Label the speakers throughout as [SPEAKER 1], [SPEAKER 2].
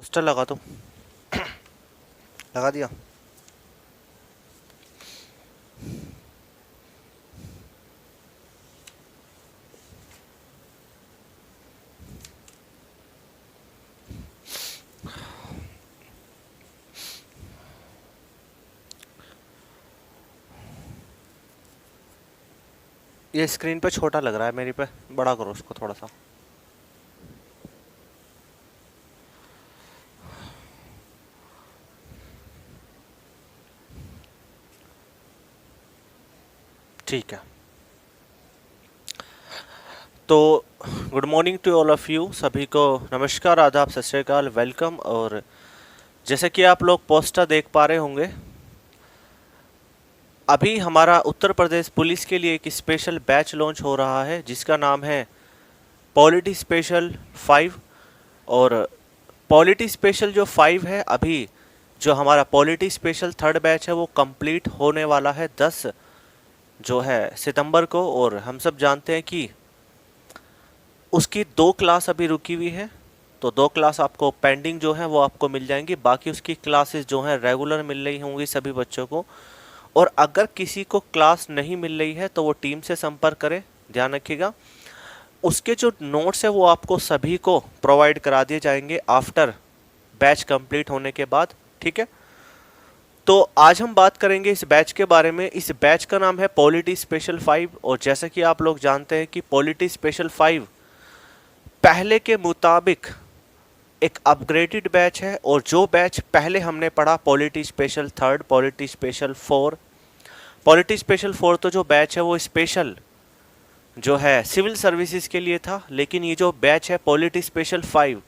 [SPEAKER 1] Star लगा दो। लगा दिया। ये स्क्रीन पे छोटा लग रहा है मेरी पे, बड़ा करो उसको थोड़ा सा। ठीक है। तो good morning to all of you, सभी को नमस्कार, आदाब, सत श्री अकाल, वेलकम। और जैसे कि आप लोग पोस्टर देख पा रहे होंगे, अभी हमारा उत्तर प्रदेश पुलिस के लिए एक स्पेशल बैच लॉन्च हो रहा है जिसका नाम है पॉलिटी स्पेशल 5। और पॉलिटी स्पेशल जो 5 है, अभी जो हमारा पॉलिटी स्पेशल थर्ड बैच है वो कंप्लीट होने वाला है 10 जो है सितंबर को। और हम सब जानते हैं कि उसकी 2 क्लास अभी रुकी हुई है, तो 2 क्लास आपको पेंडिंग जो है वो आपको मिल जाएंगी। बाकी उसकी क्लासेस जो हैं रेगुलर मिल रही होंगी सभी बच्चों को। और अगर किसी को क्लास नहीं मिल रही है तो वो टीम से संपर्क करें, ध्यान रखिएगा। उसके जो नोट्स है वो आपको सभी को प्रोवाइड करा दिए जाएंगे आफ्टर बैच कंप्लीट होने के बाद, ठीक है। तो आज हम बात करेंगे इस बैच के बारे में। इस बैच का नाम है पॉलिटी स्पेशल 5। और जैसा कि आप लोग जानते हैं कि पॉलिटी स्पेशल 5 पहले के मुताबिक एक अपग्रेडेड बैच है। और जो बैच पहले हमने पढ़ा polity special 3, polity special 4, polity special 4 तो जो बैच है वो स्पेशल जो है सिविल सर्विसेज के लिए था। लेकिन ये जो बैच है पॉलिटी स्पेशल 5,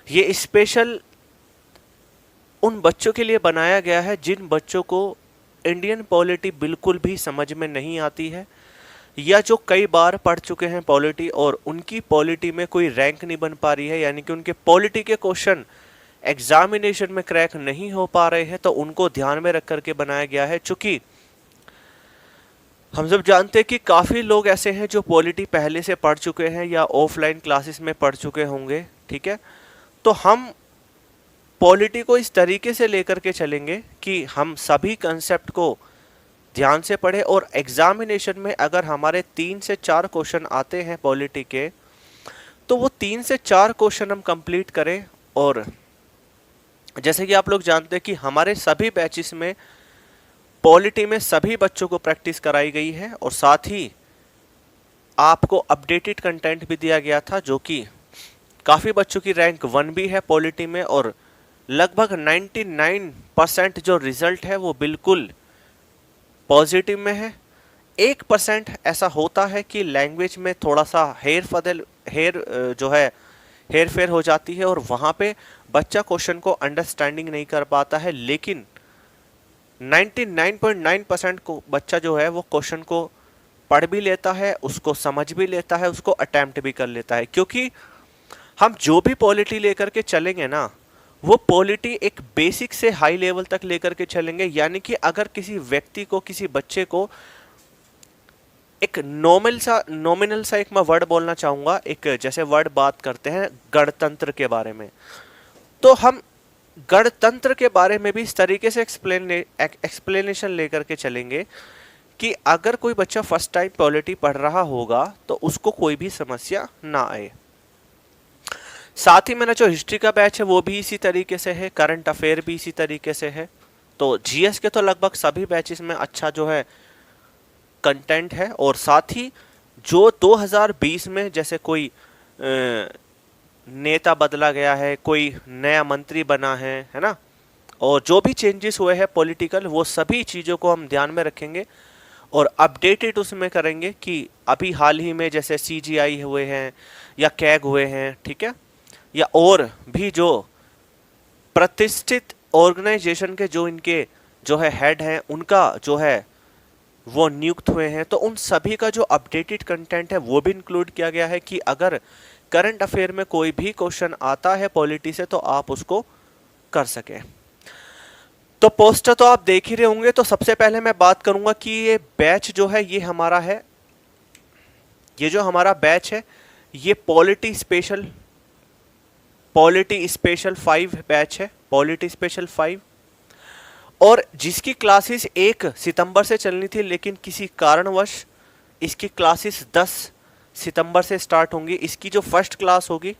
[SPEAKER 1] ये स्पेशल उन बच्चों के लिए बनाया गया है जिन बच्चों को इंडियन पॉलिटी बिल्कुल भी समझ में नहीं आती है, या जो कई बार पढ़ चुके हैं पॉलिटी और उनकी पॉलिटी में कोई रैंक नहीं बन पा रही है, यानी कि उनके पॉलिटी के क्वेश्चन एग्जामिनेशन में क्रैक नहीं हो पा रहे हैं। तो उनको ध्यान में रख करके बनाया गया है। चूंकि हम सब जानते हैं कि काफ़ी लोग ऐसे हैं जो पॉलिटी पहले से पढ़ चुके हैं या ऑफलाइन क्लासेस में पढ़ चुके होंगे, ठीक है। तो हम पॉलिटी को इस तरीके से लेकर के चलेंगे कि हम सभी कंसेप्ट को ध्यान से पढ़े। और एग्जामिनेशन में अगर हमारे 3 से 4 क्वेश्चन आते हैं पॉलिटी के, तो वो 3 से 4 क्वेश्चन हम कंप्लीट करें। और जैसे कि आप लोग जानते हैं कि हमारे सभी बैचेस में पॉलिटी में सभी बच्चों को प्रैक्टिस कराई गई है। और साथ ही आपको अपडेटेड कंटेंट भी दिया गया था, जो कि काफ़ी बच्चों की रैंक 1 भी है पॉलिटी में। और लगभग 99% जो रिजल्ट है वो बिल्कुल पॉजिटिव में है। 1% ऐसा होता है कि लैंग्वेज में थोड़ा सा हेर फेर हो जाती है और वहाँ पे बच्चा क्वेश्चन को अंडरस्टैंडिंग नहीं कर पाता है। लेकिन 99.9% को बच्चा जो है वो क्वेश्चन को पढ़ भी लेता है, उसको समझ भी लेता है, उसको अटेम्प्ट भी कर लेता है। क्योंकि हम जो भी पॉलिटी लेकर के चलेंगे ना, वो पॉलिटी एक बेसिक से हाई लेवल तक लेकर के चलेंगे। यानी कि अगर किसी व्यक्ति को, किसी बच्चे को एक नॉमिनल सा एक मैं वर्ड बोलना चाहूँगा, एक जैसे वर्ड बात करते हैं गणतंत्र के बारे में, तो हम गणतंत्र के बारे में भी इस तरीके से एक्सप्लेनेशन लेकर के चलेंगे कि अगर कोई बच्चा फर्स्ट टाइम पॉलिटी पढ़ रहा होगा तो उसको कोई भी समस्या ना आए। साथ ही मेरा जो हिस्ट्री का बैच है वो भी इसी तरीके से है, करंट अफेयर भी इसी तरीके से है। तो जीएस के तो लगभग सभी बैचेस में अच्छा जो है कंटेंट है। और साथ ही जो 2020 में जैसे कोई नेता बदला गया है, कोई नया मंत्री बना है ना, और जो भी चेंजेस हुए हैं पॉलिटिकल, वो सभी चीज़ों को हम ध्यान में रखेंगे और अपडेटेड उसमें करेंगे कि अभी हाल ही में जैसे सीजीआई हुए हैं या कैग हुए हैं, ठीक है, या और भी जो प्रतिष्ठित ऑर्गेनाइजेशन के जो इनके जो है हेड हैं, उनका जो है वो नियुक्त हुए हैं, तो उन सभी का जो अपडेटेड कंटेंट है वो भी इंक्लूड किया गया है कि अगर करंट अफेयर में कोई भी क्वेश्चन आता है पॉलिटी से तो आप उसको कर सकें। तो पोस्टर तो आप देख ही रहे होंगे। तो सबसे पहले मैं बात करूंगा कि ये बैच जो है ये हमारा है, ये जो हमारा बैच है ये polity special polity special 5 batch है, पॉलिटी स्पेशल 5, और जिसकी क्लासेस 1 सितंबर से चलनी थी, लेकिन किसी कारणवश इसकी क्लासेस 10 सितंबर से स्टार्ट होंगी। इसकी जो फर्स्ट क्लास होगी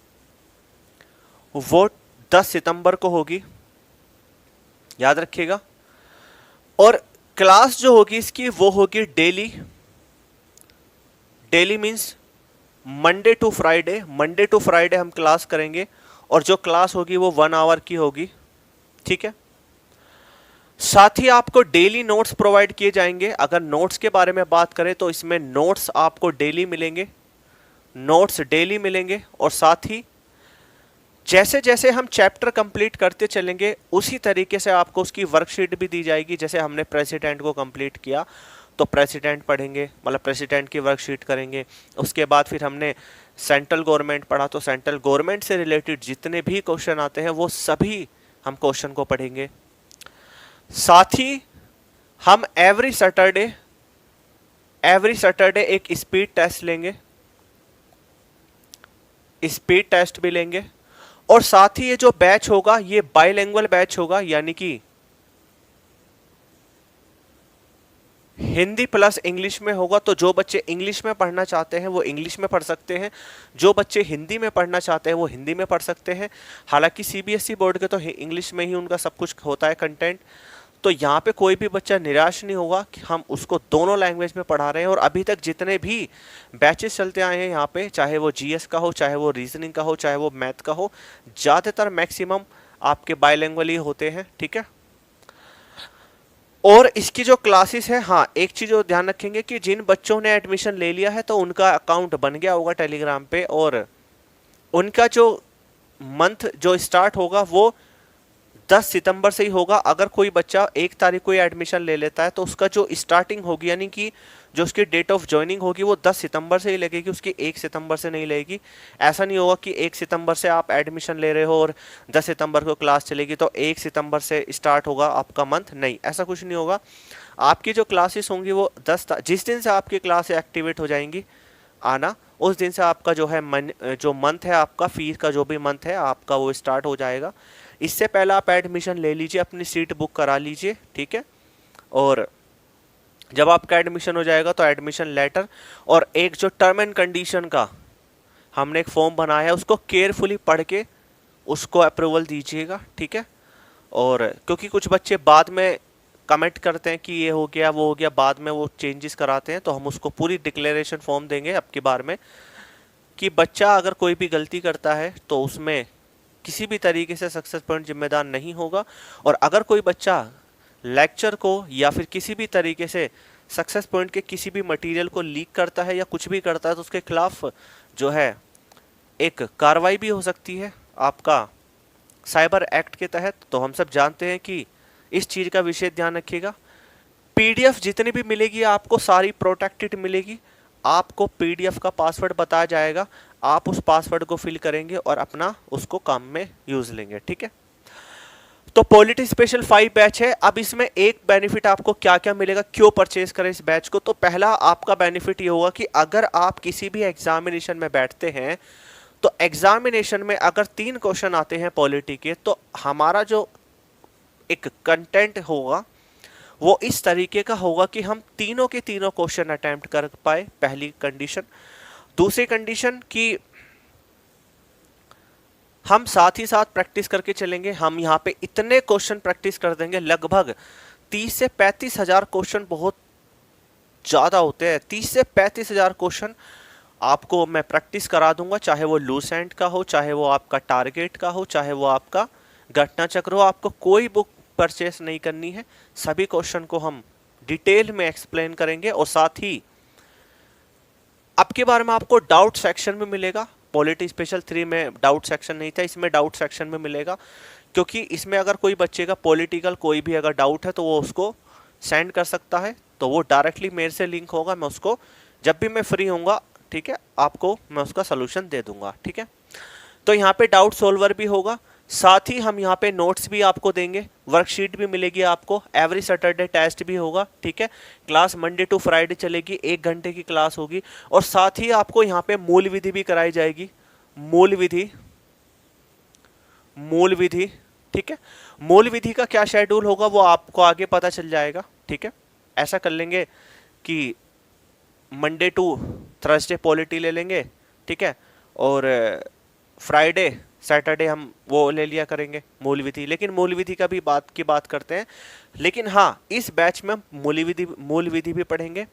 [SPEAKER 1] वो 10 सितंबर को होगी, याद रखिएगा। और क्लास जो होगी इसकी वो होगी daily, daily means Monday to Friday, Monday to Friday हम क्लास करेंगे, और जो क्लास होगी वो 1 आवर की होगी, ठीक है। साथ ही आपको डेली नोट्स प्रोवाइड किए जाएंगे। अगर नोट्स के बारे में बात करें तो इसमें नोट्स आपको डेली मिलेंगे, नोट्स डेली मिलेंगे, और साथ ही जैसे जैसे हम चैप्टर कंप्लीट करते चलेंगे उसी तरीके से आपको उसकी वर्कशीट भी दी जाएगी। जैसे हमने प्रेसिडेंट को कंप्लीट किया तो प्रेसिडेंट पढ़ेंगे, मतलब प्रेसिडेंट की वर्कशीट करेंगे। उसके बाद फिर हमने सेंट्रल गवर्नमेंट पढ़ा तो सेंट्रल गवर्नमेंट से रिलेटेड जितने भी क्वेश्चन आते हैं वो सभी हम क्वेश्चन को पढ़ेंगे। साथ ही हम एवरी सैटरडे एक स्पीड टेस्ट लेंगे, स्पीड टेस्ट भी लेंगे। और साथ ही ये जो बैच होगा ये बाइलिंगुअल बैच होगा, यानी कि हिंदी प्लस इंग्लिश में होगा। तो जो बच्चे इंग्लिश में पढ़ना चाहते हैं वो इंग्लिश में पढ़ सकते हैं, जो बच्चे हिंदी में पढ़ना चाहते हैं वो हिंदी में पढ़ सकते हैं। हालांकि सीबीएसई बोर्ड के तो इंग्लिश में ही उनका सब कुछ होता है कंटेंट, तो यहाँ पे कोई भी बच्चा निराश नहीं होगा कि हम उसको दोनों लैंग्वेज में पढ़ा रहे हैं। और अभी तक जितने भी बैचेस चलते आए हैं यहाँ पे, चाहे वो जीएस का हो, चाहे वो रीजनिंग का हो, चाहे वो मैथ का हो, ज़्यादातर मैक्सिमम आपके बाइलिंगुअल ही होते हैं, ठीक है। और इसकी जो क्लासेस है, हाँ एक चीज़ और ध्यान रखेंगे कि जिन बच्चों ने एडमिशन ले लिया है तो उनका अकाउंट बन गया होगा टेलीग्राम पे, और उनका जो मंथ जो स्टार्ट होगा वो 10 सितंबर से ही होगा। अगर कोई बच्चा 1 तारीख को एडमिशन ले लेता है तो उसका जो स्टार्टिंग होगी, यानी कि जो उसकी डेट ऑफ ज्वाइनिंग होगी वो 10 सितंबर से ही लगेगी, उसकी 1 सितंबर से नहीं लगेगी। ऐसा नहीं होगा कि 1 सितंबर से आप एडमिशन ले रहे हो और 10 सितंबर को क्लास चलेगी तो 1 सितंबर से स्टार्ट होगा आपका मंथ, नहीं, ऐसा कुछ नहीं होगा। आपकी जो क्लासेस होंगी वो जिस दिन से आपकी क्लास एक्टिवेट हो जाएंगी आना, उस दिन से आपका जो है जो मंथ है आपका, फीस का जो भी मंथ है आपका वो स्टार्ट हो जाएगा। इससे पहले आप एडमिशन ले लीजिए, अपनी सीट बुक करा लीजिए, ठीक है। और जब आपका एडमिशन हो जाएगा तो एडमिशन लेटर और एक जो टर्म एंड कंडीशन का हमने एक फॉर्म बनाया है उसको केयरफुली पढ़ के उसको अप्रूवल दीजिएगा, ठीक है। और क्योंकि कुछ बच्चे बाद में कमेंट करते हैं कि ये हो गया वो हो गया, बाद में वो चेंजेस कराते हैं, तो हम उसको पूरी डिक्लेरेशन फॉर्म देंगे अब की बार में कि बच्चा अगर कोई भी गलती करता है तो उसमें किसी भी तरीके से सक्सेस पॉइंट जिम्मेदार नहीं होगा। और अगर कोई बच्चा लेक्चर को या फिर किसी भी तरीके से सक्सेस पॉइंट के किसी भी मटेरियल को लीक करता है या कुछ भी करता है तो उसके खिलाफ जो है एक कार्रवाई भी हो सकती है आपका साइबर एक्ट के तहत। तो हम सब जानते हैं कि इस चीज़ का विशेष ध्यान रखिएगा। पीडीएफ जितनी भी मिलेगी आपको सारी प्रोटेक्टेड मिलेगी। आपको पीडीएफ का पासवर्ड बताया जाएगा, आप उस पासवर्ड को फिल करेंगे और अपना उसको काम में यूज लेंगे, ठीक है। तो पॉलिटी स्पेशल 5 बैच है। अब इसमें एक बेनिफिट आपको क्या क्या मिलेगा, क्यों परचेज करें इस बैच को। तो पहला आपका बेनिफिट ये होगा कि अगर आप किसी भी एग्जामिनेशन में बैठते हैं तो एग्जामिनेशन में अगर 3 क्वेश्चन आते हैं पॉलिटी के तो हमारा जो एक कंटेंट होगा वो इस तरीके का होगा कि हम तीनों के तीनों क्वेश्चन अटेम्प्ट कर पाए, पहली कंडीशन। दूसरी कंडीशन कि हम साथ ही साथ प्रैक्टिस करके चलेंगे। हम यहाँ पे इतने क्वेश्चन प्रैक्टिस कर देंगे, लगभग 30 से 35 हज़ार क्वेश्चन, बहुत ज़्यादा होते हैं। 30 से 35 हज़ार क्वेश्चन आपको मैं प्रैक्टिस करा दूंगा, चाहे वो लूसेंट का हो, चाहे वो आपका टारगेट का हो, चाहे वो आपका घटना चक्र हो। आपको कोई बुक परचेस नहीं करनी है, सभी क्वेश्चन को हम डिटेल में एक्सप्लेन करेंगे। और साथ ही अब के बारे में आपको डाउट सेक्शन में मिलेगा। पॉलिटी स्पेशल 3 में डाउट सेक्शन नहीं था, इसमें डाउट सेक्शन में मिलेगा, क्योंकि इसमें अगर कोई बच्चे का पॉलिटिकल कोई भी अगर डाउट है तो वो उसको सेंड कर सकता है, तो वो डायरेक्टली मेरे से लिंक होगा, मैं उसको जब भी मैं फ्री होऊंगा, ठीक है, आपको मैं उसका सोल्यूशन दे दूंगा, ठीक है। तो यहाँ पे डाउट सोल्वर भी होगा, साथ ही हम यहाँ पे नोट्स भी आपको देंगे, वर्कशीट भी मिलेगी आपको, एवरी सैटरडे टेस्ट भी होगा, ठीक है। क्लास मंडे टू फ्राइडे चलेगी, 1 घंटे की क्लास होगी। और साथ ही आपको यहाँ पे मूल विधि भी कराई जाएगी। मूल विधि मूल विधि, ठीक है। मूल विधि का क्या शेड्यूल होगा वो आपको आगे पता चल जाएगा, ठीक है। ऐसा कर लेंगे कि मंडे टू थर्सडे पॉलिटी ले लेंगे, ठीक है, और फ्राइडे सैटरडे हम वो ले लिया करेंगे मूल विधि। लेकिन मूल विधि का भी बात करते हैं, लेकिन हाँ इस बैच में हम मूल विधि भी पढ़ेंगे।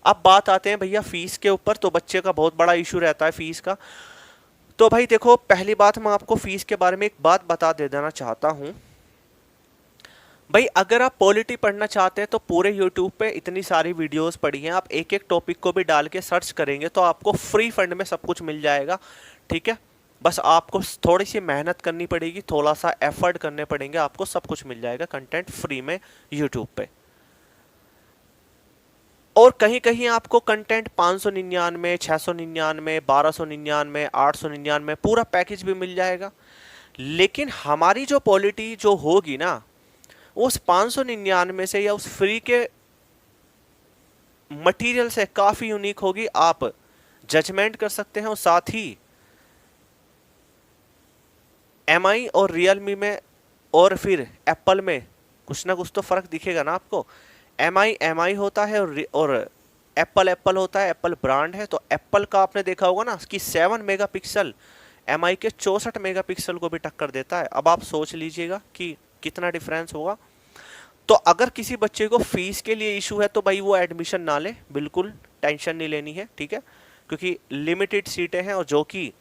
[SPEAKER 1] अब बात आते हैं भैया फीस के ऊपर। तो बच्चे का बहुत बड़ा इशू रहता है फीस का। तो भाई देखो, पहली बात मैं आपको फीस के बारे में एक बात बता दे देना चाहता हूँ भाई। अगर आप पॉलिटी पढ़ना चाहते हैं तो पूरे यूट्यूब पे इतनी सारी वीडियोस पड़ी हैं, आप एक एक टॉपिक को भी डाल के सर्च करेंगे तो आपको फ्री फंड में सब कुछ मिल जाएगा, ठीक है। बस आपको थोड़ी सी मेहनत करनी पड़ेगी, थोड़ा सा एफर्ट करने पड़ेंगे, आपको सब कुछ मिल जाएगा कंटेंट फ्री में यूट्यूब पे। और कहीं कहीं आपको कंटेंट 599, 699, 1299, 899 पूरा पैकेज भी मिल जाएगा। लेकिन हमारी जो पॉलिटी जो होगी ना, उस 599 से या उस फ्री के मटेरियल से काफी यूनिक होगी, आप जजमेंट कर सकते हैं। और साथ ही एमआई और रियलमी में और फिर एप्पल में कुछ ना कुछ तो फर्क दिखेगा ना आपको। एमआई होता है और एप्पल होता है, एप्पल ब्रांड है। तो एप्पल का आपने देखा होगा ना कि 7 मेगापिक्सल एमआई के 64 मेगापिक्सल को भी टक्कर देता है। अब आप सोच लीजिएगा कि कितना डिफरेंस होगा। तो अगर किसी बच्चे को फीस के लिए इशू है तो भाई वो एडमिशन ना ले, बिल्कुल टेंशन नहीं लेनी है, ठीक है। क्योंकि लिमिटेड सीटें हैं, और जो कि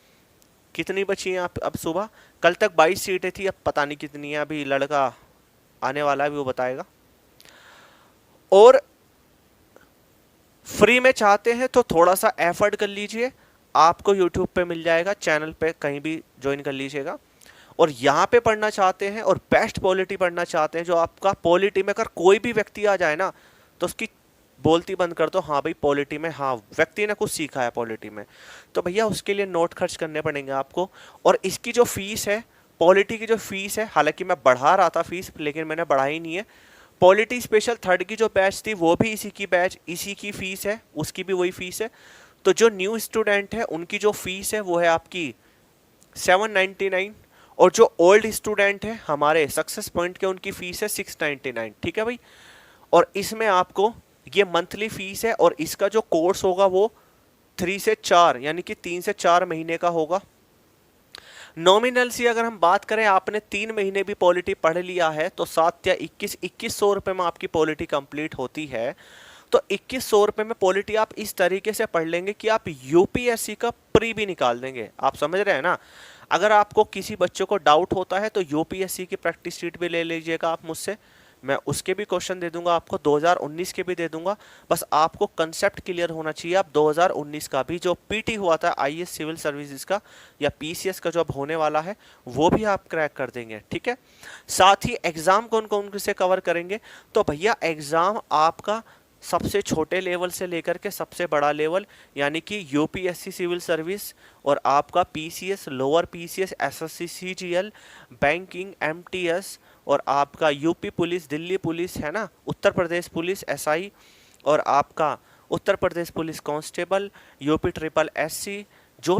[SPEAKER 1] कितनी बची हैं आप अब सुबह, कल तक 22 सीटें थी, अब पता नहीं कितनी है, अभी लड़का आने वाला है भी वो बताएगा। और फ्री में चाहते हैं तो थोड़ा सा एफर्ट कर लीजिए, आपको यूट्यूब पे मिल जाएगा, चैनल पे कहीं भी ज्वाइन कर लीजिएगा। और यहाँ पे पढ़ना चाहते हैं और बेस्ट पॉलिटी पढ़ना चाहते हैं, जो आपका पॉलिटी में अगर कोई भी व्यक्ति आ जाए ना तो उसकी बोलती बंद कर दो, हाँ भाई पॉलिटी में, हाँ व्यक्ति ने कुछ सीखा है पॉलिटी में, तो भैया उसके लिए नोट खर्च करने पड़ेंगे आपको। और इसकी जो फीस है, पॉलिटी की जो फीस है, हालांकि मैं बढ़ा रहा था फीस लेकिन मैंने बढ़ाई नहीं है। पॉलिटी स्पेशल थर्ड की जो बैच थी वो भी इसी की फीस है, उसकी भी वही फीस है। तो जो न्यू स्टूडेंट है उनकी जो फीस है वो है आपकी 799, और जो ओल्ड स्टूडेंट है हमारे सक्सेस पॉइंट के उनकी फीस है 699, ठीक है भाई। और इसमें आपको ये मंथली फीस है, और इसका जो कोर्स होगा वो 3 से 4 यानी कि 3 से 4 महीने का होगा। नॉमिनल सी अगर हम बात करें, आपने 3 महीने भी पॉलिटी पढ़ लिया है तो 7 या 2100 रुपए में आपकी पॉलिटी कंप्लीट होती है। तो 2100 रुपए में पॉलिटी आप इस तरीके से पढ़ लेंगे कि आप यूपीएससी का प्री भी निकाल देंगे। आप समझ रहे हैं ना। अगर आपको किसी बच्चे को डाउट होता है तो यूपीएससी की प्रैक्टिस शीट भी ले लीजिएगा आप मुझसे, मैं उसके भी क्वेश्चन दे दूंगा आपको, 2019 के भी दे दूंगा। बस आपको कंसेप्ट क्लियर होना चाहिए। आप 2019 का भी जो पीटी हुआ था आईएएस सिविल सर्विसेज का या पीसीएस का जो अब होने वाला है वो भी आप क्रैक कर देंगे, ठीक है। साथ ही एग्जाम कौन कौन से कवर करेंगे, तो भैया एग्जाम आपका सबसे छोटे लेवल से लेकर के सबसे बड़ा लेवल, यानी कि यूपीएससी सिविल सर्विस और आपका PCS, lower PCS, SSC, CGL, banking, MTS, और आपका यूपी पुलिस, दिल्ली पुलिस है ना, उत्तर प्रदेश पुलिस एसआई, और आपका Uttar Pradesh police constable, UP triple SC, जो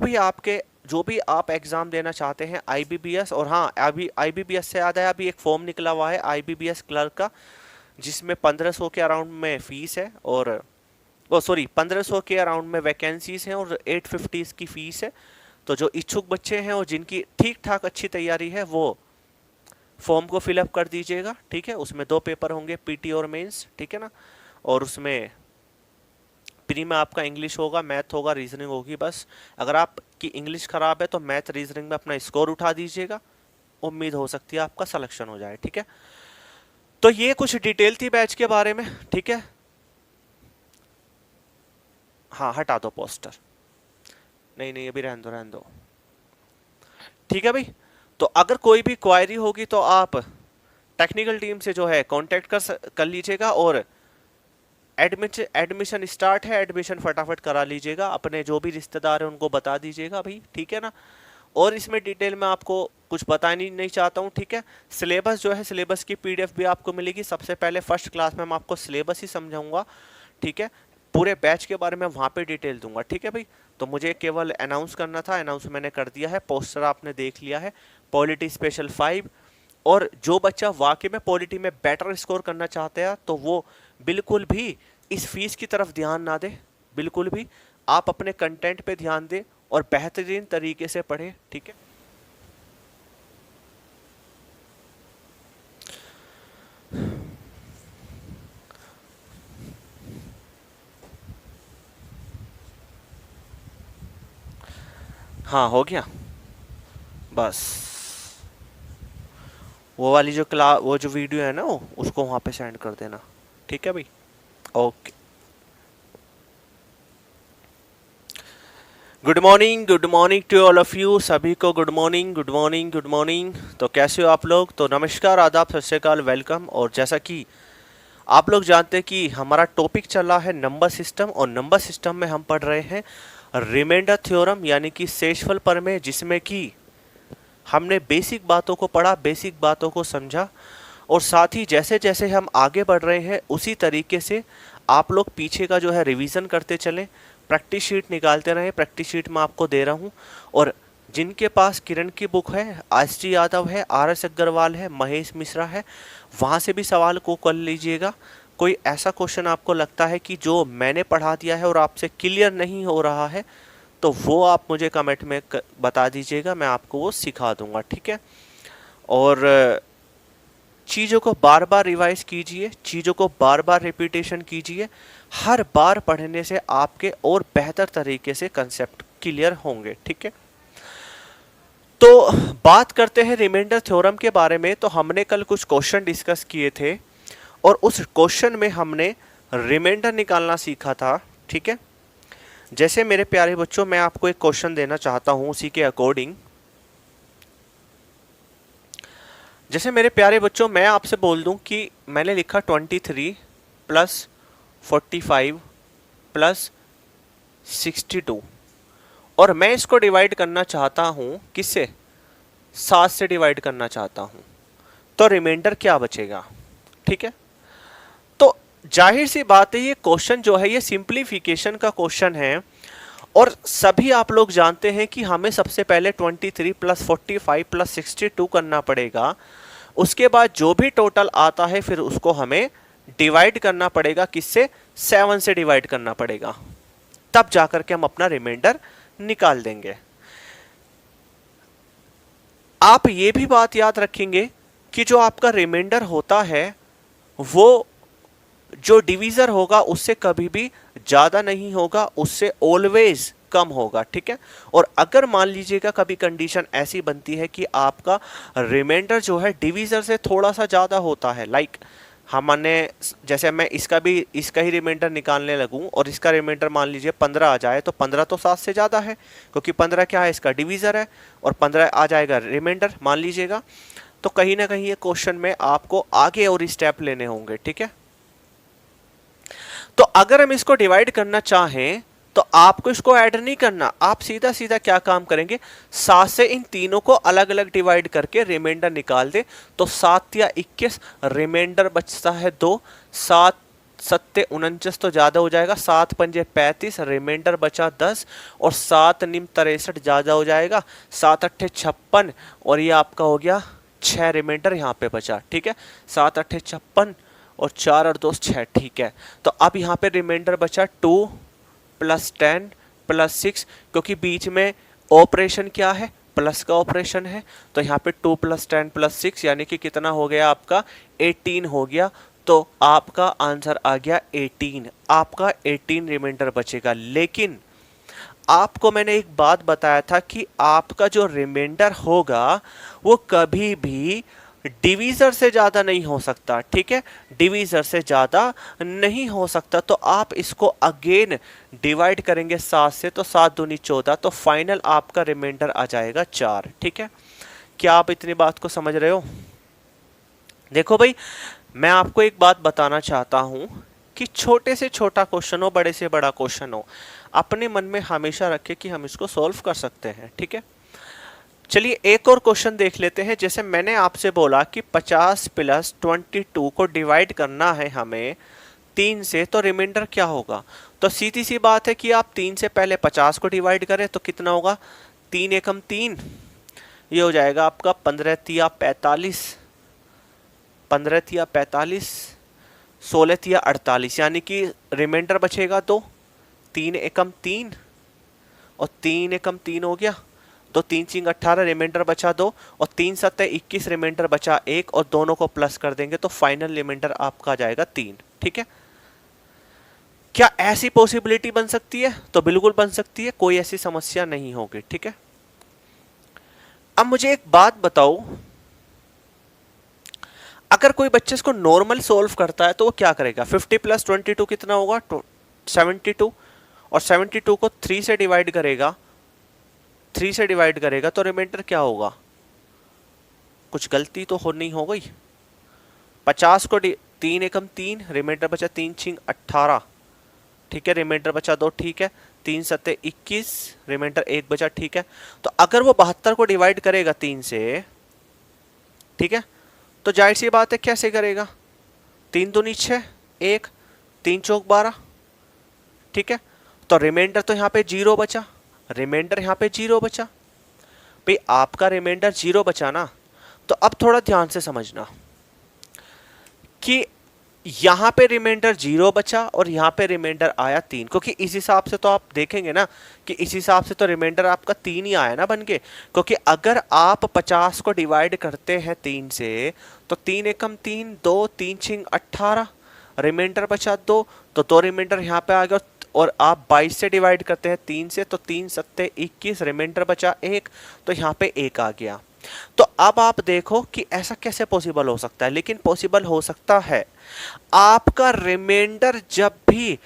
[SPEAKER 1] भी आप एग्जाम देना चाहते हैं, आईबीबीएस। और हाँ, अभी आईबीबीएस से याद है, अभी एक फॉर्म निकला हुआ है आईबीबीएस क्लर्क का, जिसमें 1500 के अराउंड में फीस है, और 1500 के अराउंड में वैकेंसीज हैं और 850 की फीस है। तो जो इच्छुक बच्चे हैं और जिनकी ठीक ठाक अच्छी तैयारी है वो फॉर्म को फिलअप कर दीजिएगा, ठीक है। उसमें 2 पेपर होंगे, पीटी और मेंस, ठीक है ना। और उसमें प्री में आपका इंग्लिश होगा, मैथ होगा, रीजनिंग होगी। बस अगर आपकी इंग्लिश खराब है तो मैथ रीजनिंग में अपना स्कोर उठा दीजिएगा, उम्मीद हो सकती है आपका सिलेक्शन हो जाए, ठीक है। तो ये कुछ डिटेल थी बैच के बारे में, ठीक है। हाँ हटा दो पोस्टर, नहीं अभी रहने दो, ठीक है भाई। तो अगर कोई भी क्वायरी होगी तो आप टेक्निकल टीम से जो है कांटेक्ट कर लीजिएगा। और एडमिशन स्टार्ट है, एडमिशन फटाफट करा लीजिएगा, अपने जो भी रिश्तेदार हैं उनको बता दीजिएगा भाई, ठीक है ना। और इसमें डिटेल में आपको कुछ बताना नहीं चाहता हूँ, ठीक है। सिलेबस जो है, सिलेबस की पीडीएफ भी आपको मिलेगी। सबसे पहले फर्स्ट क्लास में मैं आपको सिलेबस ही समझाऊंगा, ठीक है। पूरे बैच के बारे में वहाँ पे डिटेल दूंगा, ठीक है भाई। तो मुझे केवल अनाउंस करना था, अनाउंस मैंने कर दिया है, पोस्टर आपने देख लिया है, पॉलिटी स्पेशल 5। और जो बच्चा वाकई में पॉलिटी में बेटर स्कोर करना चाहते हैं तो वो बिल्कुल भी इस फीस की तरफ ध्यान ना दे, बिल्कुल भी आप अपने कंटेंट पे ध्यान दें और बेहतरीन तरीके से पढ़ें, ठीक है। हाँ हो गया, बस वो वाली जो वो जो वीडियो है ना वो उसको वहाँ पे सेंड कर देना, ठीक है भाई। Okay, good morning to all of you, सभी को good morning good morning good morning. तो कैसे हो आप लोग? तो नमस्कार, आदाब, सत श्री अकाल, वेलकम। और जैसा कि आप लोग जानते हैं कि हमारा टॉपिक चल रहा है नंबर सिस्टम, और नंबर सिस्टम में हम पढ़ रहे हैं रिमाइंडर थ्योरम यानी कि शेषफल प्रमेय, जिसमें कि हमने बेसिक बातों को पढ़ा, बेसिक बातों को समझा, और साथ ही जैसे जैसे हम आगे बढ़ रहे हैं उसी तरीके से आप लोग पीछे का जो है रिवीजन करते चलें, प्रैक्टिस शीट निकालते रहें। प्रैक्टिस शीट मैं आपको दे रहा हूं, और जिनके पास किरण की बुक है, आरएस यादव है, आरएस अग्रवाल है, महेश मिश्रा है, वहाँ से भी सवाल को कर लीजिएगा। कोई ऐसा क्वेश्चन आपको लगता है कि जो मैंने पढ़ा दिया है और आपसे क्लियर नहीं हो रहा है तो वो आप मुझे कमेंट में बता दीजिएगा, मैं आपको वो सिखा दूंगा, ठीक है। और चीज़ों को बार बार रिवाइज कीजिए, चीज़ों को बार बार रिपीटेशन कीजिए, हर बार पढ़ने से आपके और बेहतर तरीके से कंसेप्ट क्लियर होंगे, ठीक है। तो बात करते हैं रिमाइंडर थ्योरम के बारे में। तो हमने कल कुछ क्वेश्चन डिस्कस किए थे और उस क्वेश्चन में हमने रिमाइंडर निकालना सीखा था, ठीक है। जैसे मेरे प्यारे बच्चों, मैं आपको एक क्वेश्चन देना चाहता हूं उसी के अकॉर्डिंग। जैसे मेरे प्यारे बच्चों, मैं आपसे बोल दूं कि मैंने लिखा 23 प्लस 45 प्लस 62, और मैं इसको डिवाइड करना चाहता हूं किससे? 7 से डिवाइड करना चाहता हूं, तो रिमाइंडर क्या बचेगा, ठीक है। तो जाहिर सी बात है, ये क्वेश्चन जो है ये सिंप्लीफिकेशन का क्वेश्चन है, और सभी आप लोग जानते हैं कि हमें सबसे पहले 23 प्लस 45 प्लस 62 करना पड़ेगा। उसके बाद जो भी टोटल आता है फिर उसको हमें डिवाइड करना पड़ेगा, किससे? 7 से डिवाइड करना पड़ेगा, तब जाकर के हम अपना रिमाइंडर निकाल देंगे। आप ये भी बात याद रखेंगे कि जो आपका रिमाइंडर होता है वो जो डिवीजर होगा उससे कभी भी ज्यादा नहीं होगा, उससे ऑलवेज कम होगा, ठीक है। और अगर मान लीजिएगा कभी कंडीशन ऐसी बनती है कि आपका रिमाइंडर जो है डिवीजर से थोड़ा सा ज्यादा होता है, लाइक हमने, जैसे मैं इसका ही रिमाइंडर निकालने लगूं और इसका रिमाइंडर मान लीजिए 15 आ जाए, तो 15 तो 7 से ज़्यादा है, क्योंकि 15 क्या है? इसका डिवीज़र है, और 15 आ जाएगा रिमाइंडर, मान लीजिएगा। तो कहीं ना कहीं ये क्वेश्चन में आपको आगे और स्टेप लेने होंगे, ठीक है। तो अगर हम इसको डिवाइड करना चाहें तो आपको इसको ऐड नहीं करना, आप सीधा सीधा क्या काम करेंगे? 7 से इन तीनों को अलग अलग डिवाइड करके रिमाइंडर निकाल दे, तो 7 या 21, रिमाइंडर बचता है 2, 7 7 49 तो ज्यादा हो जाएगा, 7 पंजे 35, रिमाइंडर बचा 10, और 7 निम 63 ज्यादा हो जाएगा, 7 अट्ठे 56, और ये आपका हो गया 6 रिमाइंडर यहाँ पे बचा, ठीक है। 7 अट्ठे 56 और 4 और 2 6, ठीक है। तो अब यहाँ पे रिमाइंडर बचा 2 प्लस 10 प्लस 6, क्योंकि बीच में ऑपरेशन क्या है? प्लस का ऑपरेशन है, तो यहाँ पे 2 प्लस 10 प्लस 6 यानी कि कितना हो गया आपका? 18 हो गया। तो आपका आंसर आ गया 18, आपका 18 रिमाइंडर बचेगा। लेकिन आपको मैंने एक बात बताया था कि आपका जो रिमाइंडर होगा वो कभी भी डिवीजर से ज्यादा नहीं हो सकता, ठीक है। डिवीजर से ज्यादा नहीं हो सकता, तो आप इसको अगेन डिवाइड करेंगे 7 से, तो 7 दूनी 14, तो फाइनल आपका रिमाइंडर आ जाएगा 4, ठीक है। क्या आप इतनी बात को समझ रहे हो? देखो भाई, मैं आपको एक बात बताना चाहता हूं कि छोटे से छोटा क्वेश्चन हो, बड़े से बड़ा क्वेश्चन हो, अपने मन में हमेशा रखे कि हम इसको सॉल्व कर सकते हैं, ठीक है। चलिए एक और क्वेश्चन देख लेते हैं। जैसे मैंने आपसे बोला कि 50 प्लस 22 को डिवाइड करना है हमें 3 से, तो रिमाइंडर क्या होगा? तो सीधी सी बात है कि आप 3 से पहले 50 को डिवाइड करें तो कितना होगा? 3 एकम 3 ये हो जाएगा आपका 15 तिया 45, 15 तिया 45, 16 तिया 48, यानी कि रिमाइंडर बचेगा 2, 3 एकम 3 और 3 एकम 3 हो गया, तो 3 चिंग 18, रिमाइंडर बचा 2 और 3 सत्ते 21, रिमाइंडर बचा 1 और दोनों को प्लस कर देंगे तो फाइनल रिमाइंडर आपका जाएगा 3। ठीक है, क्या ऐसी पॉसिबिलिटी बन सकती है? तो बिल्कुल बन सकती है, कोई ऐसी समस्या नहीं होगी। ठीक है, अब मुझे एक बात बताओ, अगर कोई बच्चे इसको नॉर्मल सोल्व करता है तो वो क्या करेगा? 50 प्लस 22 कितना होगा? 72, और 72 को 3 से डिवाइड करेगा, 3 से डिवाइड करेगा तो रिमाइंडर क्या होगा? कुछ गलती तो हो नहीं हो गई। 50 को 3 एकम 3, रिमाइंडर बचा 3 छिंग 18, ठीक है, रिमाइंडर बचा 2, ठीक है, 3 सत्ते 21, रिमाइंडर 1 बचा, ठीक है। तो अगर वो 72 को डिवाइड करेगा 3 से, ठीक है, तो जाहिर सी बात है कैसे करेगा? 3 दूनी 6, 1, 3 चौक 12, ठीक है, तो रिमाइंडर तो यहाँ पे 0 बचा, रिमाइंडर यहाँ पे 0 बचा भाई, आपका रिमाइंडर 0 बचा ना। तो अब थोड़ा ध्यान से समझना कि यहां पे रिमाइंडर 0 बचा और यहां पे रिमाइंडर आया 3, क्योंकि इस हिसाब से तो आप देखेंगे ना कि इस हिसाब से तो रिमाइंडर आपका 3 ही आया ना बन के, क्योंकि अगर आप 50 को डिवाइड करते हैं 3 से तो 3 एकम 3, 2, 3 छिंग 18, रिमाइंडर बचा 2, तो 2 रिमाइंडर यहाँ पे आ गया, और आप 22 से डिवाइड करते हैं 3 से तो 3 सत्ते 21, रिमाइंडर बचा 1, तो यहाँ पे 1 आ गया। तो अब आप देखो कि ऐसा कैसे पॉसिबल हो सकता है, लेकिन पॉसिबल हो सकता है। आपका रिमाइंडर जब भी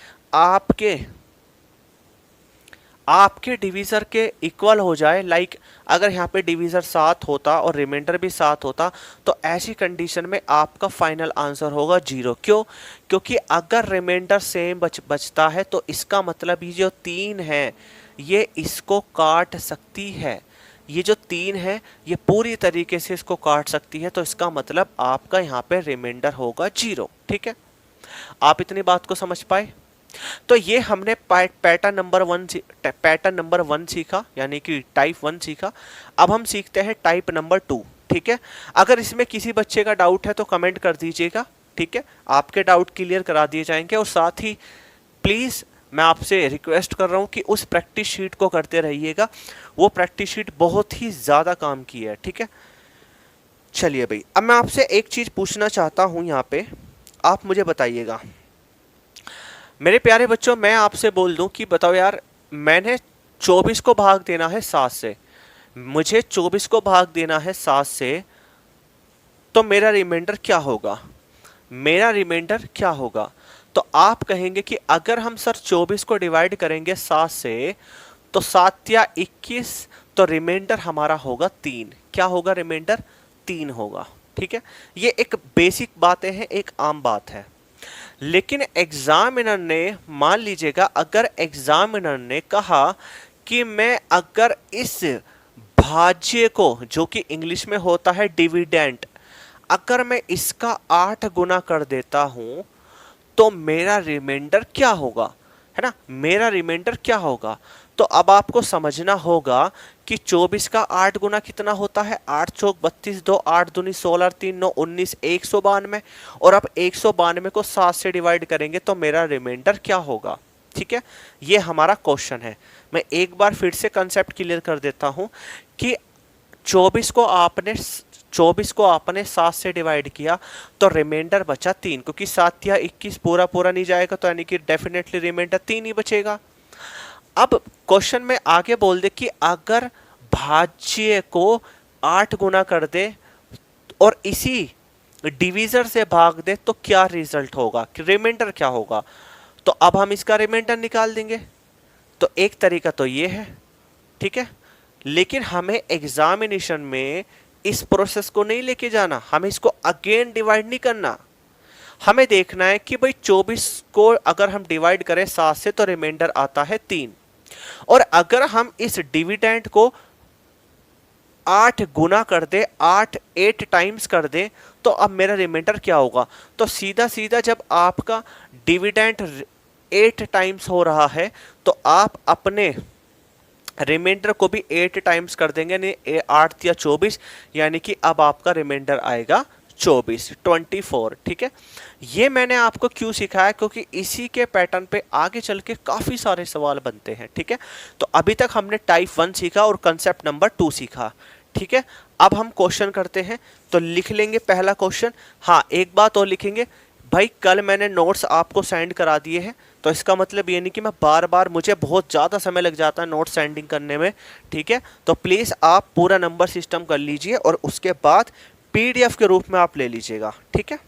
[SPEAKER 1] आपके डिवीजर के इक्वल हो जाए, लाइक अगर यहाँ पे डिवीजर 7 होता और रिमाइंडर भी 7 होता, तो ऐसी कंडीशन में आपका फाइनल आंसर होगा 0। क्यों? क्योंकि अगर रिमाइंडर सेम बचता है तो इसका मतलब ये जो 3 है ये इसको काट सकती है, ये जो 3 है ये पूरी तरीके से इसको काट सकती है, तो इसका मतलब आपका यहाँ पे रिमाइंडर होगा 0। ठीक है, आप इतनी बात को समझ पाए? तो ये हमने पैटर्न नंबर 1 सीखा, यानी कि टाइप 1 सीखा। अब हम सीखते हैं टाइप नंबर 2। ठीक है, अगर इसमें किसी बच्चे का डाउट है तो कमेंट कर दीजिएगा। ठीक है, आपके डाउट क्लियर करा दिए जाएंगे, और साथ ही प्लीज मैं आपसे रिक्वेस्ट कर रहा हूं कि उस प्रैक्टिस शीट को करते रहिएगा, वो प्रैक्टिस शीट बहुत ही ज्यादा काम की है। ठीक है, चलिए भाई, अब मैं आपसे एक चीज पूछना चाहता हूं, यहाँ पे आप मुझे बताइएगा। मेरे प्यारे बच्चों, मैं आपसे बोल दूं कि बताओ यार, मैंने 24 को भाग देना है 7 से, मुझे 24 को भाग देना है 7 से, तो मेरा रिमाइंडर क्या होगा? मेरा रिमाइंडर क्या होगा? तो आप कहेंगे कि अगर हम सर 24 को डिवाइड करेंगे 7 से तो 7 या 21, तो रिमाइंडर हमारा होगा 3। क्या होगा? रिमाइंडर 3 होगा। ठीक है, ये एक बेसिक बातें हैं, एक आम बात है। लेकिन एग्जामिनर ने, मान लीजिएगा अगर एग्जामिनर ने कहा कि मैं अगर इस भाज्य को, जो कि इंग्लिश में होता है डिविडेंड, अगर मैं इसका 8 गुना कर देता हूं तो मेरा रिमाइंडर क्या होगा, है ना? मेरा रिमाइंडर क्या होगा? तो अब आपको समझना होगा कि 24 का 8 गुना कितना होता है? 8 चौक 32, 2 8 दूनी 16, 3 9 19, 192, और अब 192 को 7 से डिवाइड करेंगे तो मेरा रिमाइंडर क्या होगा? ठीक है, ये हमारा क्वेश्चन है। मैं एक बार फिर से कंसेप्ट क्लियर कर देता हूं कि 24 को आपने 7 से डिवाइड किया तो रिमाइंडर बचा 3, क्योंकि 7 या 21 पूरा पूरा नहीं जाएगा, तो यानी कि डेफिनेटली रिमाइंडर 3 ही बचेगा। अब क्वेश्चन में आगे बोल दे कि अगर भाज्य को 8 गुना कर दे और इसी डिवीजर से भाग दे तो क्या रिजल्ट होगा, रिमाइंडर क्या होगा? तो अब हम इसका रिमाइंडर निकाल देंगे। तो एक तरीका तो ये है, ठीक है, लेकिन हमें एग्जामिनेशन में इस प्रोसेस को नहीं लेके जाना, हमें इसको अगेन डिवाइड नहीं करना। हमें देखना है कि भाई 24 को अगर हम डिवाइड करें 7 से तो रिमाइंडर आता है 3, और अगर हम इस डिविडेंड को 8 गुना कर दे, 8 टाइम्स कर दे, तो अब मेरा रिमाइंडर क्या होगा? तो सीधा सीधा जब आपका डिविडेंड 8 टाइम्स हो रहा है तो आप अपने रिमाइंडर को भी 8 टाइम्स कर देंगे, यानी 8 या 24, यानी कि अब आपका रिमाइंडर आएगा 24, 24। ठीक है, ये मैंने आपको क्यों सिखाया, क्योंकि इसी के पैटर्न पे आगे चल के काफ़ी सारे सवाल बनते हैं। ठीक है, तो अभी तक हमने टाइप 1 सीखा और कंसेप्ट नंबर 2 सीखा। ठीक है, अब हम क्वेश्चन करते हैं। तो लिख लेंगे पहला क्वेश्चन। हाँ, एक बात और लिखेंगे भाई, कल मैंने नोट्स आपको सेंड करा दिए हैं, तो इसका मतलब ये नहीं कि मैं बार बार, मुझे बहुत ज़्यादा समय लग जाता है नोट सेंडिंग करने में। ठीक है, तो प्लीज़ आप पूरा नंबर सिस्टम कर लीजिए और उसके बाद पीडीएफ के रूप में आप ले लीजिएगा। ठीक है,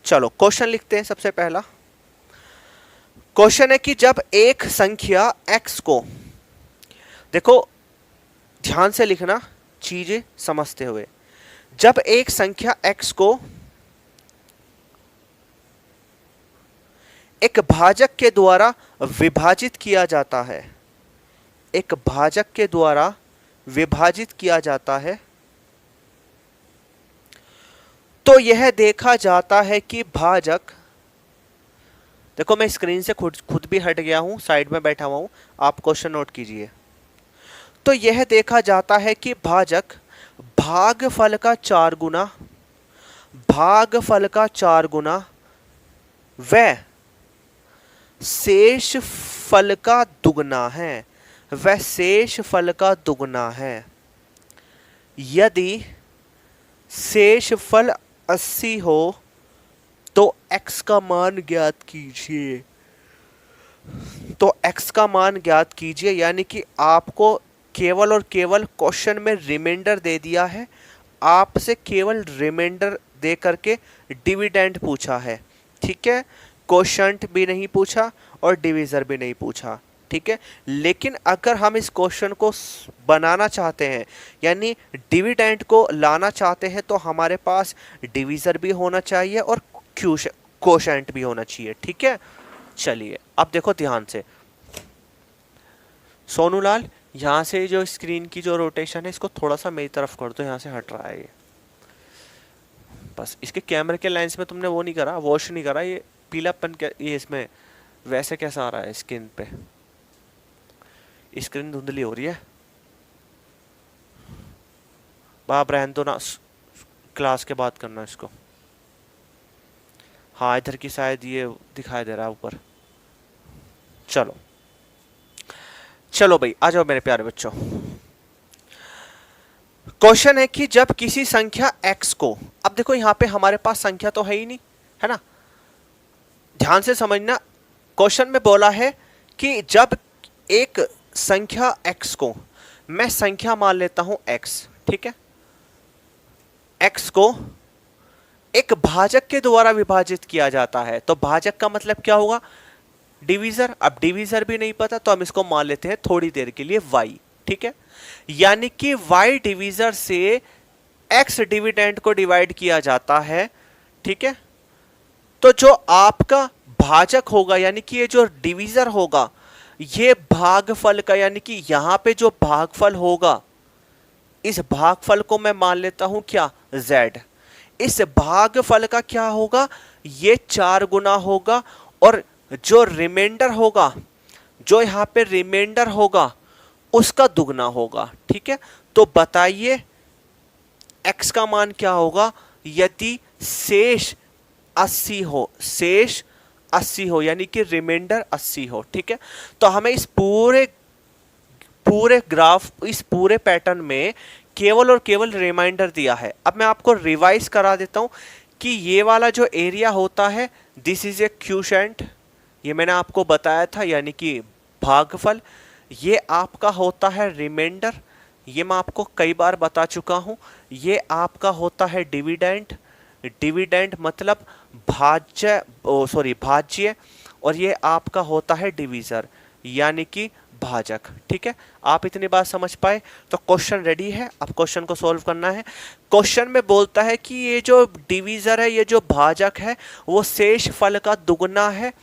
[SPEAKER 1] चलो क्वेश्चन लिखते हैं। सबसे पहला क्वेश्चन है कि जब एक संख्या x को, देखो ध्यान से लिखना चीजें समझते हुए, जब एक संख्या x को एक भाजक के द्वारा विभाजित किया जाता है, एक भाजक के द्वारा विभाजित किया जाता है, तो यह देखा जाता है कि भाजक, देखो मैं स्क्रीन से खुद भी हट गया हूं, साइड में बैठा हुआ हूं, आप क्वेश्चन नोट कीजिए। तो यह देखा जाता है कि भाजक भागफल का 4 गुना, भागफल का 4 गुना व शेष फल का दुगना है, वह शेष फल का दुगना है। यदि शेष फल 80 हो तो x का मान ज्ञात कीजिए। तो x का मान ज्ञात कीजिए, यानी कि आपको केवल और केवल क्वेश्चन में रिमाइंडर दे दिया है, आपसे केवल रिमाइंडर दे करके डिविडेंड पूछा है। ठीक है, क्वोशंट भी नहीं पूछा और डिवीजर भी नहीं पूछा। ठीक है, लेकिन अगर हम इस क्वेश्चन को बनाना चाहते हैं, यानी डिविडेंड को लाना चाहते हैं, तो हमारे पास डिवीजर भी होना चाहिए और क्वोशंट भी होना चाहिए। ठीक है, चलिए अब देखो ध्यान से। सोनूलाल, यहाँ से जो स्क्रीन की जो रोटेशन है इसको थोड़ा सा मेरी तरफ कर दो, यहाँ से हट रहा है ये। बस इसके कैमरे के लेंस में तुमने वो नहीं करा, वॉश नहीं करा, ये पीलापन ये इसमें वैसे कैसा आ रहा है स्क्रीन पे, स्क्रीन धुंधली हो रही है। बाप रहन दो ना, क्लास के बाद करना इसको। हाँ, इधर की शायद ये दिखाई दे रहा है ऊपर। चलो चलो भाई, आ जाओ मेरे प्यारे बच्चों। क्वेश्चन है कि जब किसी संख्या x को, अब देखो यहां पे हमारे पास संख्या तो है ही नहीं, है ना, ध्यान से समझना। क्वेश्चन में बोला है कि जब एक संख्या x को, मैं संख्या मान लेता हूं x, ठीक है, x को एक भाजक के द्वारा विभाजित किया जाता है, तो भाजक का मतलब क्या होगा, डिवीजर। अब डिवीजर भी नहीं पता तो हम इसको मान लेते हैं थोड़ी देर के लिए y। ठीक है, यानी कि y डिवीजर से x डिविडेंड को डिवाइड किया जाता है। ठीक है, तो जो आपका भाजक होगा, यानी कि ये जो डिवीजर होगा, ये भागफल का, यानी कि यहां पे जो भागफल होगा, इस भागफल को मैं मान लेता हूं क्या, z। इस भागफल का क्या होगा, ये 4 गुना होगा, और जो रिमाइंडर होगा, जो यहां पे रिमाइंडर होगा, उसका दुगना होगा। ठीक है, तो बताइए x का मान क्या होगा यदि शेष 80 हो, शेष 80 हो, यानी कि रिमाइंडर 80 हो। ठीक है, तो हमें इस पूरे ग्राफ, इस पूरे पैटर्न में केवल और केवल रिमाइंडर दिया है। अब मैं आपको रिवाइज करा देता हूं कि ये वाला जो एरिया होता है, दिस इज ए क्वोशंट, ये मैंने आपको बताया था, यानी कि भागफल। ये आपका होता है रिमाइंडर, ये मैं आपको कई बार बता चुका हूं। ये आपका होता है डिविडेंड, डिविडेंड मतलब भाज्य, भाज्य, और ये आपका होता है डिवीजर, यानी कि भाजक। ठीक है, आप इतनी बात समझ पाए तो क्वेश्चन रेडी है। अब क्वेश्चन को सॉल्व करना है। क्वेश्चन में बोलता है कि ये जो डिवीजर है, ये जो भाजक है, वो शेष फल का दुगना है।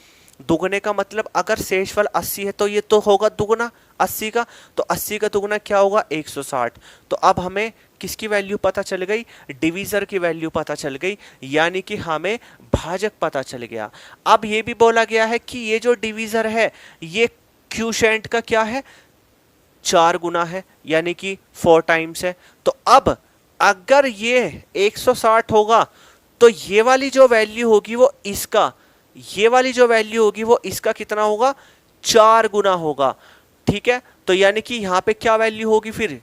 [SPEAKER 1] दुगने का मतलब अगर शेषफल 80 है तो ये तो होगा दुगना 80 का, तो 80 का दुगना क्या होगा, 160। तो अब हमें किसकी वैल्यू पता चल गई, डिवीजर की वैल्यू पता चल गई, यानी कि हमें भाजक पता चल गया। अब ये भी बोला गया है कि ये जो डिवीजर है, ये क्वोशंट का क्या है, 4 गुना है, यानी कि 4 टाइम्स है। तो अब अगर ये 160 होगा तो ये वाली जो वैल्यू होगी वो इसका, ये वाली जो वैल्यू होगी वो इसका कितना होगा, 4 गुना होगा। ठीक है, तो यानी कि यहां पे क्या वैल्यू होगी, फिर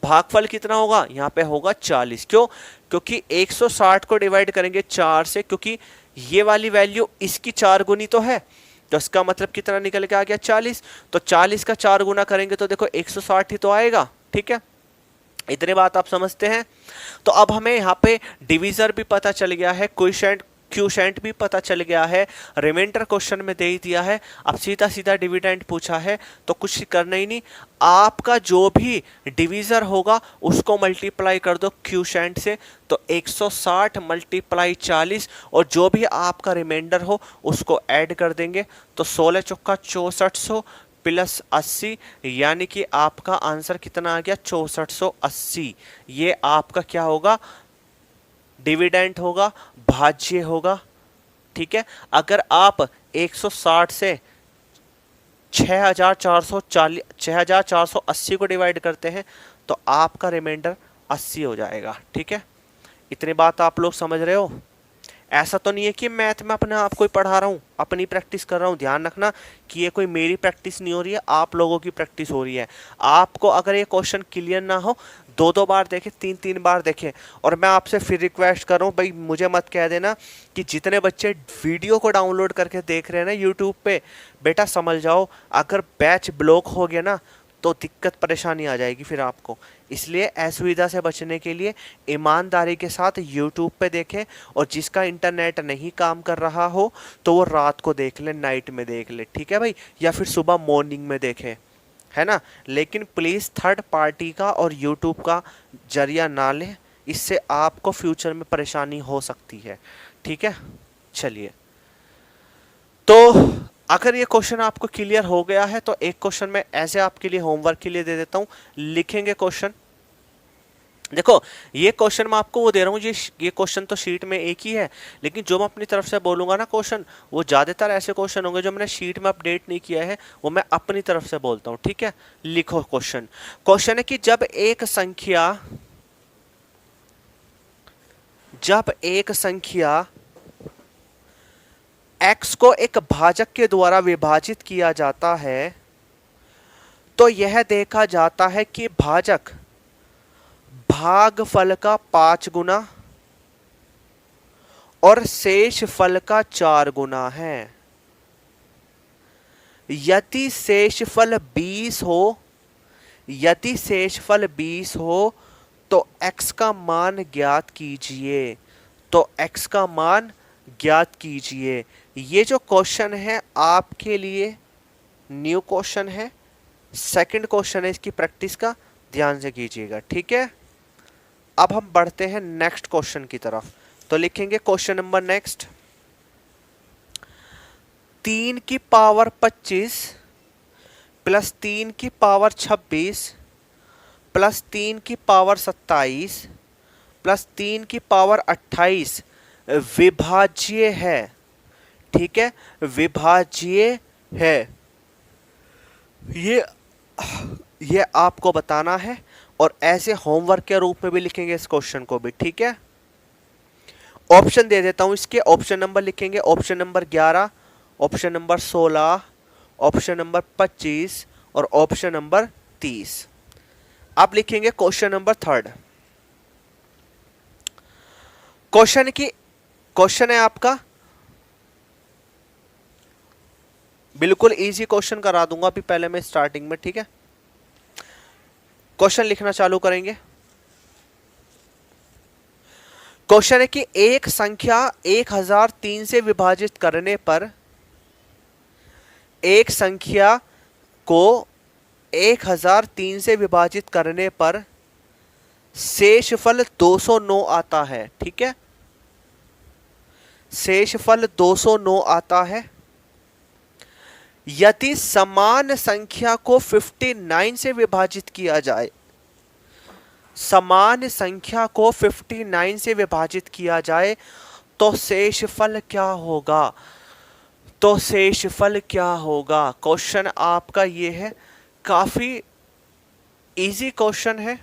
[SPEAKER 1] भागफल कितना होगा, यहां पे होगा 40। क्यों, क्योंकि 160 को डिवाइड करेंगे 4 से, क्योंकि ये वाली वैल्यू इसकी 4 गुनी तो है, तो इसका मतलब कितना निकल के आ गया, 40। तो 40 का 4 गुना करेंगे तो देखो 160 ही तो आएगा। ठीक है, इतनी बात आप समझते हैं। तो अब हमें यहाँ पे डिवीजर भी पता चल गया है, क्वोशिएंट भी पता चल गया है, रिमाइंडर क्वेश्चन में दे ही दिया है। अब सीधा सीधा डिविडेंड पूछा है तो कुछ करना ही नहीं, आपका जो भी डिवीजर होगा उसको मल्टीप्लाई कर दो क्वोशिएंट से, तो 160 मल्टीप्लाई 40, और जो भी आपका रिमाइंडर हो उसको ऐड कर देंगे, तो 16 चौका 6400 प्लस 80, यानी कि आपका आंसर कितना आ गया, 6480। ये आपका क्या होगा, डिविडेंड होगा, भाज्य होगा। ठीक है, अगर आप 160 से 6480 को डिवाइड करते हैं तो आपका रिमाइंडर 80 हो जाएगा। ठीक है, इतनी बात आप लोग समझ रहे हो। ऐसा तो नहीं है कि मैथ में अपने आप को ही पढ़ा रहा हूँ, अपनी प्रैक्टिस कर रहा हूँ। ध्यान रखना कि ये कोई मेरी प्रैक्टिस नहीं हो रही है, आप लोगों की प्रैक्टिस हो रही है। आपको अगर ये क्वेश्चन क्लियर ना हो, 2-2 बार देखें, 3-3 बार देखें। और मैं आपसे फिर रिक्वेस्ट कर रहा हूँ भाई, मुझे मत कह देना कि जितने बच्चे वीडियो को डाउनलोड करके देख रहे हैं ना यूट्यूब पे, बेटा समझ जाओ अगर बैच ब्लॉक हो गया ना तो दिक्कत परेशानी आ जाएगी फिर आपको। इसलिए असुविधा से बचने के लिए ईमानदारी के साथ यूट्यूब पे देखें, और जिसका इंटरनेट नहीं काम कर रहा हो तो वो रात को देख ले, नाइट में देख ले। ठीक है भाई, या फिर सुबह मॉर्निंग में देखें, है ना। लेकिन प्लीज़ थर्ड पार्टी का और यूट्यूब का जरिया ना लें, इससे आपको फ्यूचर में परेशानी हो सकती है। ठीक है, चलिए, तो अगर ये क्वेश्चन आपको क्लियर हो गया है तो एक क्वेश्चन मैं ऐसे आपके लिए होमवर्क के लिए दे देता हूं, लिखेंगे क्वेश्चन। देखो ये क्वेश्चन मैं आपको वो दे रहा हूँ, ये क्वेश्चन तो शीट में एक ही है, लेकिन जो मैं अपनी तरफ से बोलूंगा ना क्वेश्चन, वो ज़्यादातर ऐसे क्वेश्चन होंगे जो मैंने शीट में अपडेट नहीं किया है, वो मैं अपनी तरफ से बोलता हूँ। ठीक है, लिखो क्वेश्चन। क्वेश्चन है कि जब एक संख्या x को एक भाजक के द्वारा विभाजित किया जाता है तो यह देखा जाता है कि भाजक भागफल का 5 गुना और शेष फल का 4 गुना है। यदि शेषफल 20 हो तो x का मान ज्ञात कीजिए। तो x का मान ज्ञात कीजिए। ये जो क्वेश्चन है आपके लिए न्यू क्वेश्चन है, सेकंड क्वेश्चन है इसकी प्रैक्टिस का, ध्यान से कीजिएगा। ठीक है, अब हम बढ़ते हैं नेक्स्ट क्वेश्चन की तरफ। तो लिखेंगे क्वेश्चन नंबर नेक्स्ट, 3 की पावर 25 प्लस 3 की पावर 26 प्लस 3 की पावर 27 प्लस 3 की पावर 28 विभाज्य है। ठीक है, विभाज्य है, ये आपको बताना है, और ऐसे होमवर्क के रूप में भी लिखेंगे इस क्वेश्चन को भी। ठीक है, ऑप्शन दे देता हूं इसके, ऑप्शन नंबर लिखेंगे, option number 11, option number 16, option number 25 और ऑप्शन नंबर 30। आप लिखेंगे क्वेश्चन नंबर 3। क्वेश्चन है आपका, बिल्कुल इजी क्वेश्चन करा दूंगा अभी पहले मैं स्टार्टिंग में। ठीक है, क्वेश्चन लिखना चालू करेंगे। क्वेश्चन है कि एक संख्या 1003 से विभाजित करने पर, एक संख्या को 1003 से विभाजित करने पर शेषफल 209 आता है। ठीक है, शेषफल 209 आता है। यदि समान संख्या को 59 से विभाजित किया जाए, समान संख्या को 59 से विभाजित किया जाए तो शेषफल क्या होगा, तो शेषफल क्या होगा। क्वेश्चन आपका ये है, काफी इजी क्वेश्चन है,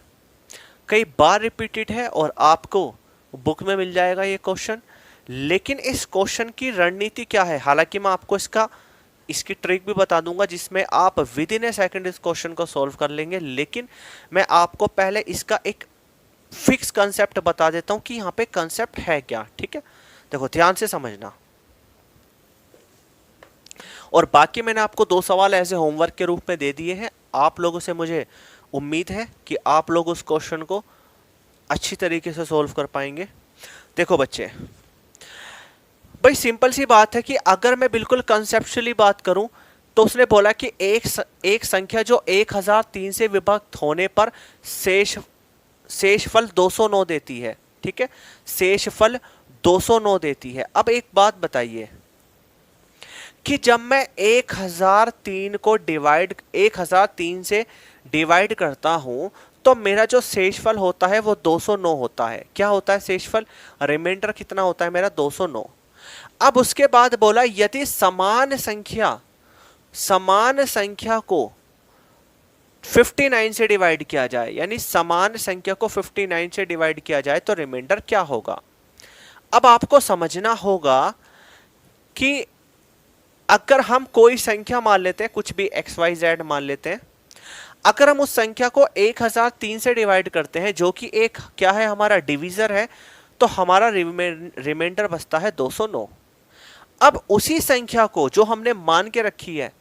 [SPEAKER 1] कई बार रिपीटेड है और आपको बुक में मिल जाएगा ये क्वेश्चन। लेकिन इस क्वेश्चन की रणनीति क्या है, हालांकि मैं आपको इसकी ट्रिक भी बता दूंगा जिसमें आप विद इन ए सेकंड इस क्वेश्चन को सॉल्व कर लेंगे, लेकिन मैं आपको पहले इसका एक फिक्स कंसेप्ट बता देता हूं कि यहां पे कंसेप्ट है क्या। ठीक है, देखो ध्यान से समझना। और बाकी मैंने आपको 2 सवाल ऐसे होमवर्क के रूप में दे दिए हैं। आप लोगों से मुझे उम्मीद है कि आप लोग उस क्वेश्चन को अच्छी तरीके से सॉल्व कर पाएंगे। देखो बच्चे, भाई सिंपल सी बात है कि अगर मैं बिल्कुल कंसेप्चुअली बात करूं तो उसने बोला कि एक संख्या जो 1003 से विभक्त होने पर शेषफल 209 देती है। ठीक है, शेषफल 209 देती है। अब एक बात बताइए कि जब मैं 1003 से डिवाइड करता हूं तो मेरा जो शेषफल होता है वो 209 होता है। क्या होता है शेषफल, रिमाइंडर कितना होता है मेरा, 209। अब उसके बाद बोला यदि समान संख्या को 59 से डिवाइड किया जाए, यानी समान संख्या को 59 से डिवाइड किया जाए तो रिमाइंडर क्या होगा। अब आपको समझना होगा कि अगर हम कोई संख्या मान लेते हैं, कुछ भी XYZ मान लेते हैं, अगर हम उस संख्या को 1003 से डिवाइड करते हैं जो कि एक क्या है, हमारा डिवीजर है, तो हमारा रिमाइंडर बचता है 209। अब उसी संख्या को जो हमने मान के रखी है,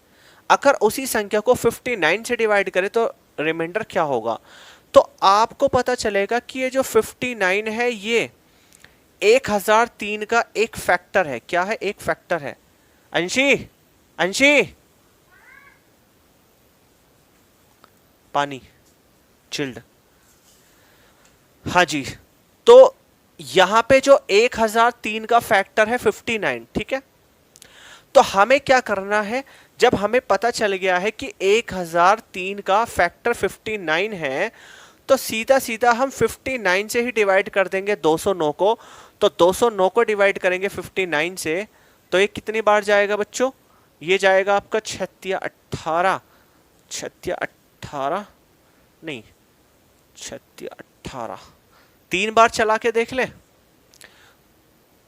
[SPEAKER 1] अगर उसी संख्या को 59 से डिवाइड करें तो रिमाइंडर क्या होगा। तो आपको पता चलेगा कि ये जो 59 है ये 1003 का एक फैक्टर है। क्या है, एक फैक्टर है। अंशी पानी चिल्ड। हाँ जी, तो यहां पे जो 1003 का फैक्टर है 59। ठीक है, तो हमें क्या करना है, जब हमें पता चल गया है कि 1003 का फैक्टर 59 है तो सीधा सीधा हम 59 से ही डिवाइड कर देंगे 209 को। तो 209 को डिवाइड करेंगे 59 से तो ये कितनी बार जाएगा बच्चों, ये जाएगा आपका 18 नहीं 18 3 बार चला के देख ले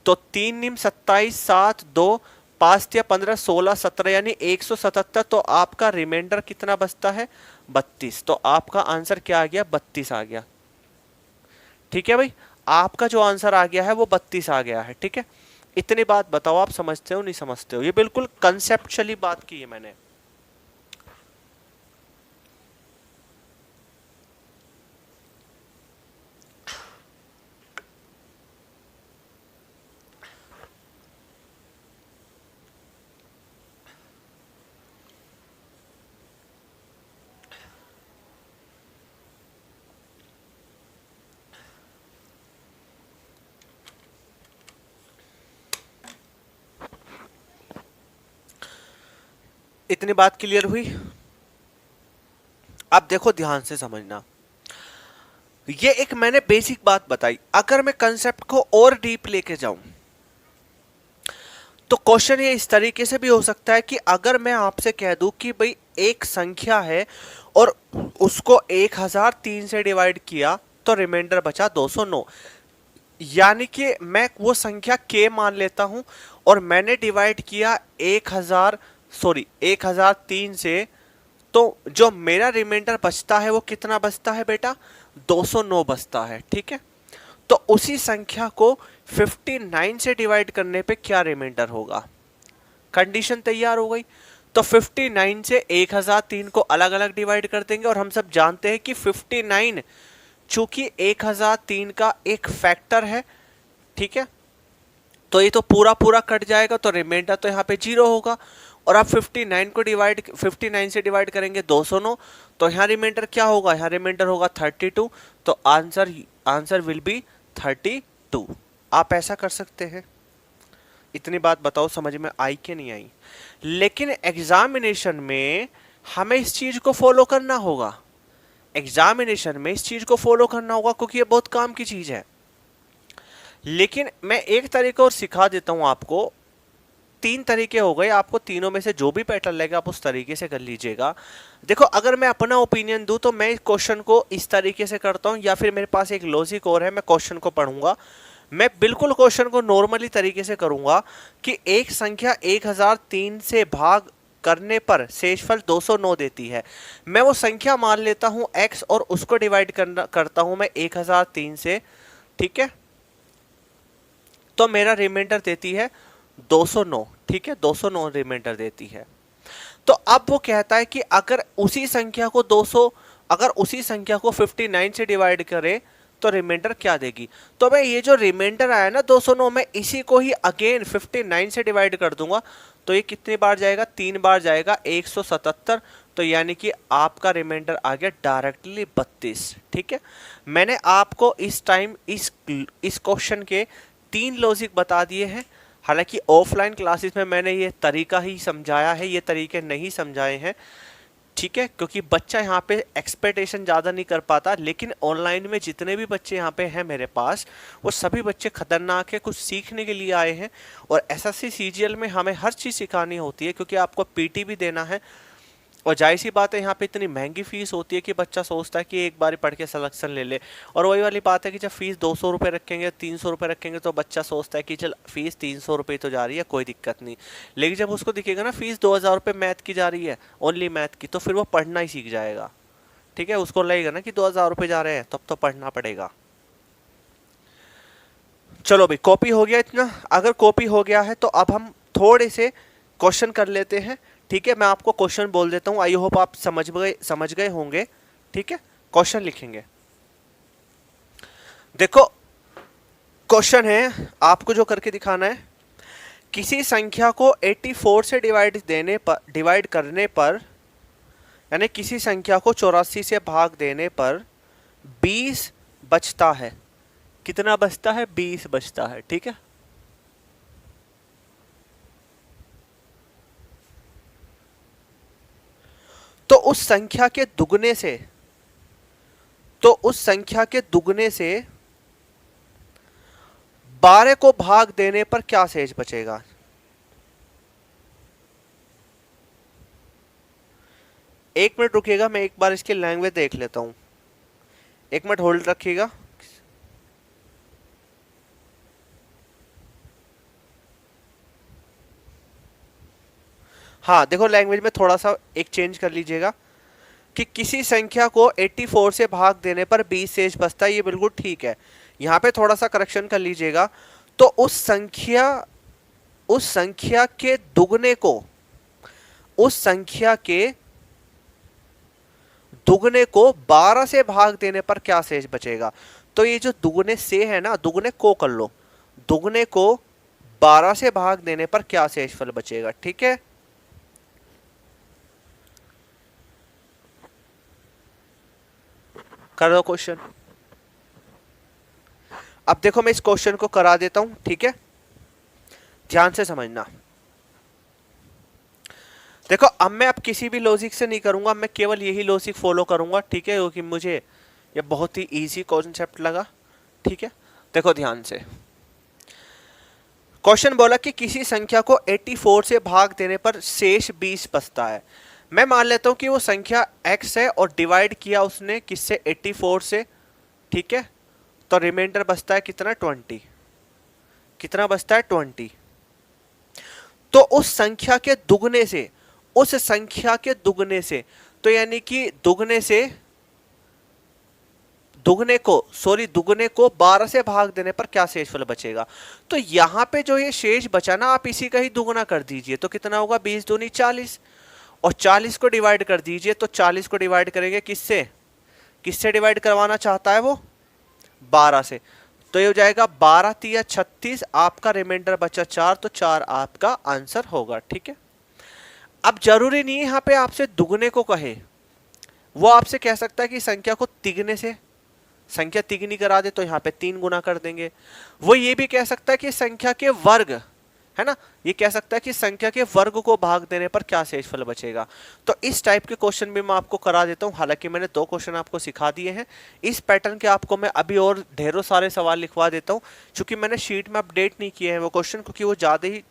[SPEAKER 1] तो 3 निम 27 7 2 5 या 15 16 17 यानी 177। तो आपका रिमाइंडर कितना बचता है, 32। तो आपका आंसर क्या आ गया, 32 आ गया। ठीक है भाई, आपका जो आंसर आ गया है वो 32 आ गया है। ठीक है, इतनी बात बताओ आप समझते हो नहीं समझते हो। ये बिल्कुल कंसेप्चुअली बात की है मैंने। इतनी बात क्लियर हुई। अब देखो ध्यान से समझना, ये एक मैंने बेसिक बात बताई। अगर मैं कंसेप्ट को और डीप लेके जाऊं तो क्वेश्चन ये इस तरीके से भी हो सकता है कि अगर मैं आपसे कह दूं कि भाई एक संख्या है और उसको 1003 से डिवाइड किया तो रिमाइंडर बचा 209, यानी कि मैं वो संख्या k मान लेता हूं और मैंने डिवाइड किया 1003 से, तो जो मेरा रिमाइंडर बचता है वो कितना बचता है बेटा, 209 बचता है। ठीक है, तो उसी संख्या को 59 से डिवाइड करने पे क्या रिमाइंडर होगा, कंडीशन तैयार हो गई। तो 59 से 1003 को अलग अलग डिवाइड कर देंगे और हम सब जानते हैं कि 59 चूंकि 1003 का एक फैक्टर है। ठीक है, तो ये तो पूरा पूरा कट जाएगा तो रिमाइंडर तो यहाँ पे 0 होगा। और आप 59 से डिवाइड करेंगे 209 तो यहाँ रिमाइंडर क्या होगा, यहाँ रिमाइंडर होगा 32। तो आंसर विल बी 32। आप ऐसा कर सकते हैं। इतनी बात बताओ समझ में आई कि नहीं आई। लेकिन एग्जामिनेशन में हमें इस चीज को फॉलो करना होगा, क्योंकि ये बहुत काम की चीज है। लेकिन मैं एक तरीका और सिखा देता हूं आपको, तीन तरीके हो गए, आपको तीनों में से जो भी पैटर्न लगेगा आप उस तरीके से कर लीजिएगा। देखो अगर मैं अपना ओपिनियन दूं तो मैं क्वेश्चन को इस तरीके से करता हूं, या फिर मेरे पास एक लॉजिक और है, मैं क्वेश्चन को पढ़ूंगा। मैं बिल्कुल क्वेश्चन को नॉर्मली तरीके से करूंगा कि एक संख्या 1003 से भाग करने पर शेषफल 209 देती है। मैं वो संख्या मान लेता हूं x और उसको डिवाइड करता हूं मैं 1003 से, ठीक है, तो मेरा रिमाइंडर देती है 209, ठीक है, 209 रिमाइंडर देती है। तो अब वो कहता है कि अगर उसी संख्या को 59 से डिवाइड करें तो रिमाइंडर क्या देगी। तो मैं ये जो रिमाइंडर आया ना 209, मैं इसी को ही अगेन 59 से डिवाइड कर दूंगा, तो ये कितनी बार जाएगा, 3 बार जाएगा, 177। तो यानी कि आपका रिमाइंडर आ गया डायरेक्टली 32, ठीक है। मैंने आपको इस टाइम इस क्वेश्चन के 3 लॉजिक बता दिए हैं। हालांकि ऑफलाइन क्लासेस में मैंने ये तरीका ही समझाया है, ये तरीके नहीं समझाए हैं, ठीक है, क्योंकि बच्चा यहाँ पे एक्सपेक्टेशन ज़्यादा नहीं कर पाता। लेकिन ऑनलाइन में जितने भी बच्चे यहाँ पे हैं मेरे पास, वो सभी बच्चे खतरनाक है, कुछ सीखने के लिए आए हैं। और एसएससी सीजीएल में हमें हर चीज़ सिखानी होती है, क्योंकि आपको पीटी भी देना है। और जाहिर सी बात है यहाँ पे इतनी महंगी फीस होती है कि बच्चा सोचता है कि एक बार पढ़ के सिलेक्शन ले ले। और वही वाली बात है कि जब फीस 200 रुपये रखेंगे, 300 रुपये रखेंगे, तो बच्चा सोचता है कि चल फीस 300 रुपये तो जा रही है, कोई दिक्कत नहीं। लेकिन जब उसको दिखेगा ना फीस 2000 रुपये मैथ की जा रही है, ओनली मैथ की, तो फिर वो पढ़ना ही सीख जाएगा, ठीक है। उसको लगेगा ना कि 2000 रुपये जा रहे हैं, तब तो पढ़ना पड़ेगा। चलो भाई, कॉपी हो गया इतना। अगर कॉपी हो गया है तो अब हम थोड़े से क्वेश्चन कर लेते हैं, ठीक है। मैं आपको क्वेश्चन बोल देता हूं, आई होप आप समझ गए होंगे, ठीक है। क्वेश्चन लिखेंगे। देखो क्वेश्चन है, आपको जो करके दिखाना है, किसी संख्या को 84 से डिवाइड करने पर, यानी किसी संख्या को 84 से भाग देने पर 20 बचता है। कितना बचता है, 20 बचता है, ठीक है। तो उस संख्या के दुगने से 12 को भाग देने पर क्या शेष बचेगा। एक मिनट रुकिएगा, मैं एक बार इसकी लैंग्वेज देख लेता हूं। एक मिनट होल्ड रखिएगा। हाँ देखो, लैंग्वेज में थोड़ा सा एक चेंज कर लीजिएगा कि किसी संख्या को 84 से भाग देने पर 20 शेष बचता है, ये बिल्कुल ठीक है। यहाँ पे थोड़ा सा करेक्शन कर लीजिएगा। तो उस संख्या के दुगने को 12 से भाग देने पर क्या शेष बचेगा। तो ये जो दुगने से है ना, दुगने को कर लो, दुगने को 12 से भाग देने पर क्या शेषफल बचेगा, ठीक है। कर दो क्वेश्चन। अब देखो मैं इस क्वेश्चन को करा देता हूं, ठीक है, ध्यान से समझना। देखो अब मैं अब किसी भी लॉजिक से नहीं करूंगा, मैं केवल यही लॉजिक फॉलो करूंगा, ठीक है, क्योंकि मुझे ये बहुत ही इजी कॉन्सेप्ट लगा, ठीक है। देखो ध्यान से, क्वेश्चन बोला कि किसी संख्या को 84 से भाग देने पर शेष 20 बचता है। मैं मान लेता हूं कि वो संख्या x है और डिवाइड किया उसने किससे, 84 से, ठीक है। तो रिमाइंडर बचता है कितना, 20। कितना बचता है, 20। तो उस संख्या के दुगने से, तो यानी कि दुगने को 12 से भाग देने पर क्या शेषफल बचेगा। तो यहां पे जो ये शेष बचा ना, आप इसी का ही दुगना कर दीजिए, तो कितना होगा, 20 दूनी 40, और 40 को डिवाइड कर दीजिए। तो 40 को डिवाइड करेंगे किससे डिवाइड करवाना चाहता है वो, 12 से। तो ये हो जाएगा 12 तिया 36, आपका रिमाइंडर बचा 4, तो 4 आपका आंसर होगा, ठीक है। अब जरूरी नहीं है यहाँ पे आपसे दुगने को कहे, वो आपसे कह सकता है कि संख्या को तिगने से संख्या तिगनी करा दे, तो यहाँ पे 3 गुना कर देंगे। वो ये भी कह सकता है कि संख्या के वर्ग, है ना, ये कह सकता है कि संख्या के वर्ग को भाग देने पर क्या शेषफल बचेगा। तो इस टाइप के क्वेश्चन भी मैं आपको करा देता हूं। हालांकि मैंने 2 क्वेश्चन आपको सिखा दिए हैं, इस पैटर्न के आपको मैं अभी और ढेरों सारे सवाल लिखवा देता हूं, क्योंकि मैंने शीट में अपडेट नहीं किए हैं वो क्वेश्चन, क्योंकि वो ज़्यादा ही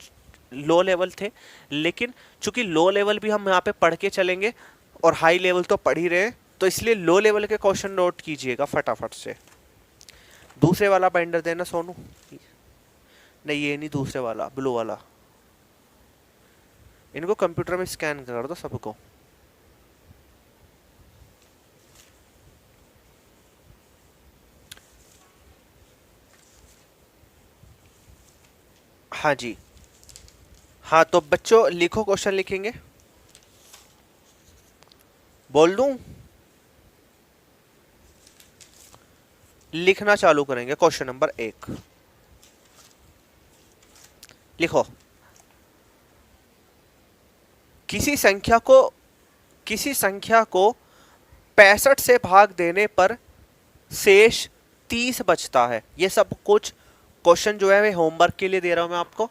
[SPEAKER 1] लो लेवल थे, लेकिन चूंकि लो लेवल भी हम यहाँ पे पढ़ के चलेंगे और हाई लेवल तो पढ़ ही रहे हैं, तो इसलिए लो लेवल के क्वेश्चन नोट कीजिएगा फटाफट से। दूसरे वाला बाइंडर देना सोनू, नहीं ये नहीं, दूसरे वाला ब्लू वाला। इनको कंप्यूटर में स्कैन कर दो सबको। हाँ जी, हाँ तो बच्चों लिखो, क्वेश्चन लिखेंगे, बोल दूं? लिखना चालू करेंगे। क्वेश्चन नंबर 1 लिखो। किसी संख्या को 65 से भाग देने पर शेष 30 बचता है। ये सब कुछ क्वेश्चन जो है वे होमवर्क के लिए दे रहा हूं मैं आपको।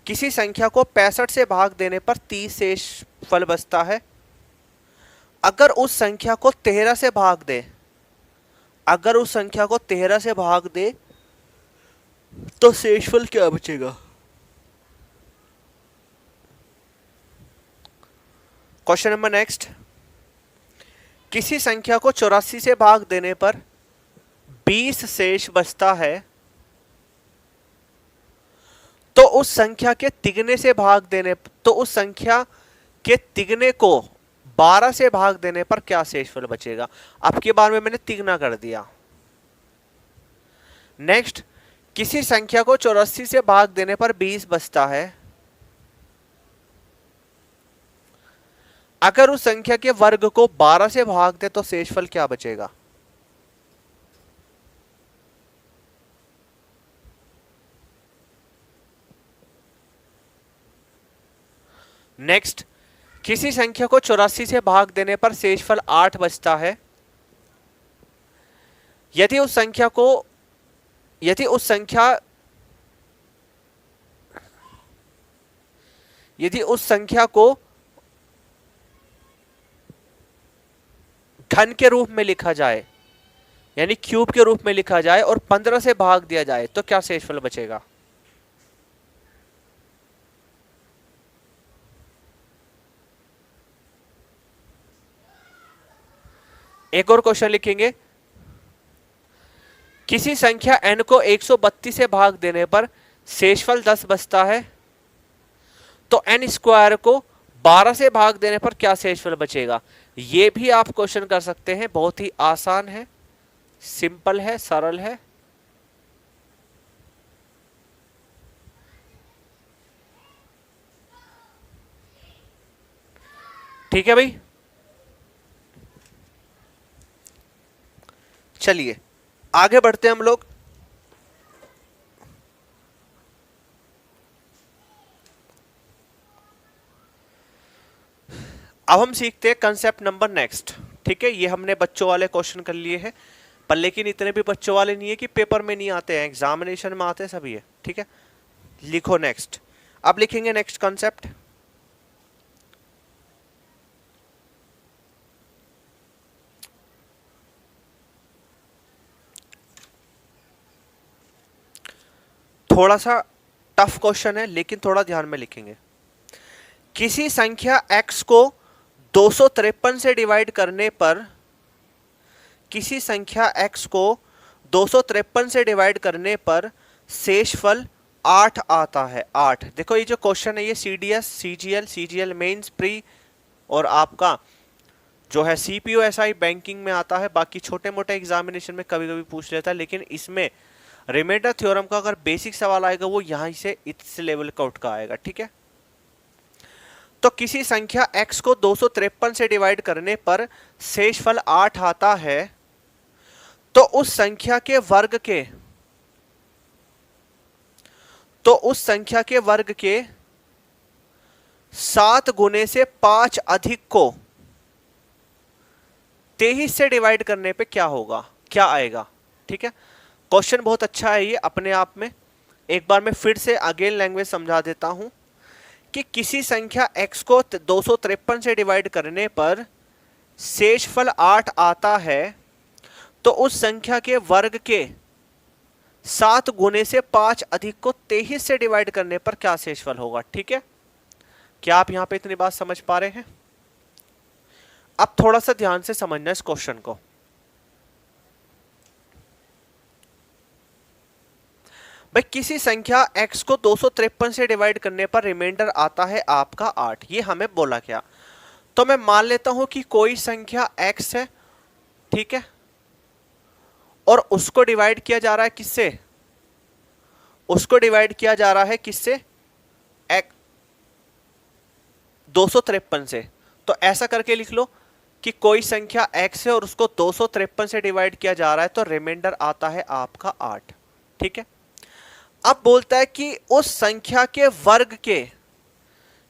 [SPEAKER 1] किसी संख्या को 65 से भाग देने पर 30 शेष फल बचता है। अगर उस संख्या को 13 से भाग दे, अगर उस संख्या को 13 से भाग दे तो शेषफल क्या बचेगा? Question number next. किसी संख्या को 84 से भाग देने पर 20 शेष बचता है, तो उस संख्या के तिगने से भाग देने, तो उस संख्या के तिगने को 12 से भाग देने पर क्या शेषफल बचेगा? आपकी बार में मैंने तिगना कर दिया। नेक्स्ट, किसी संख्या को 84 से भाग देने पर 20 बचता है। अगर उस संख्या के वर्ग को 12 से भाग दे तो शेषफल क्या बचेगा? नेक्स्ट, किसी संख्या को 84 से भाग देने पर शेषफल 8 बचता है। यदि उस संख्या को घन के रूप में लिखा जाए, यानी क्यूब के रूप में लिखा जाए और 15 से भाग दिया जाए तो क्या शेषफल बचेगा? एक और क्वेश्चन लिखेंगे। किसी संख्या n को 132 से भाग देने पर शेषफल 10 बचता है, तो n स्क्वायर को 12 से भाग देने पर क्या शेषफल बचेगा? यह भी आप क्वेश्चन कर सकते हैं, बहुत ही आसान है, सिंपल है, सरल है। ठीक है भाई, चलिए आगे बढ़ते हैं हम लोग। अब हम सीखते हैं कंसेप्ट नंबर नेक्स्ट। ठीक है, ये हमने बच्चों वाले क्वेश्चन कर लिए हैं, पर लेकिन इतने भी बच्चों वाले नहीं है कि पेपर में नहीं आते हैं, एग्जामिनेशन में आते हैं सभी है। ठीक है, लिखो नेक्स्ट। अब लिखेंगे नेक्स्ट कंसेप्ट। थोड़ा सा टफ क्वेश्चन है, लेकिन थोड़ा ध्यान में लिखेंगे। किसी संख्या x को 253 से डिवाइड करने पर, किसी संख्या x को 253 से डिवाइड करने पर शेषफल 8 आता है। 8, देखो ये जो क्वेश्चन है ये CDS, CGL मेंस, प्री और आपका जो है CPO SI बैंकिंग में आता है। बाकी छोटे मोटे एग्जामिनेशन में कभी कभी पूछ लेता है, लेकिन इसमें रिमाइंडर थ्योरम का अगर बेसिक सवाल आएगा वो यहां से इस लेवल का उठ का आएगा। ठीक है, तो किसी संख्या x को 253 से डिवाइड करने पर शेषफल 8 आता है, तो उस संख्या के वर्ग के 7 गुने से 5 अधिक को 23 से डिवाइड करने पे क्या होगा, क्या आएगा? ठीक है, क्वेश्चन बहुत अच्छा है ये अपने आप में। एक बार मैं फिर से अगेन लैंग्वेज समझा देता हूं कि किसी संख्या x को 253 से डिवाइड करने पर शेषफल 8 आता है, तो उस संख्या के वर्ग के 7 गुने से 5 अधिक को 23 से डिवाइड करने पर क्या शेषफल होगा। ठीक है, क्या आप यहां पे इतनी बात समझ पा रहे हैं। अब थोड़ा सा ध्यान से समझना इस क्वेश्चन को। भाई किसी संख्या x को 253 से डिवाइड करने पर रिमाइंडर आता है आपका 8, ये हमें बोला क्या। तो मैं मान लेता हूं कि कोई संख्या x है, ठीक है, और उसको डिवाइड किया जा रहा है किससे, उसको डिवाइड किया जा रहा है किससे, 253 से। तो ऐसा करके लिख लो कि कोई संख्या x है और उसको 253 से डिवाइड किया जा रहा है, तो रिमाइंडर आता है आपका 8। ठीक है, अब बोलता है कि उस संख्या के वर्ग के,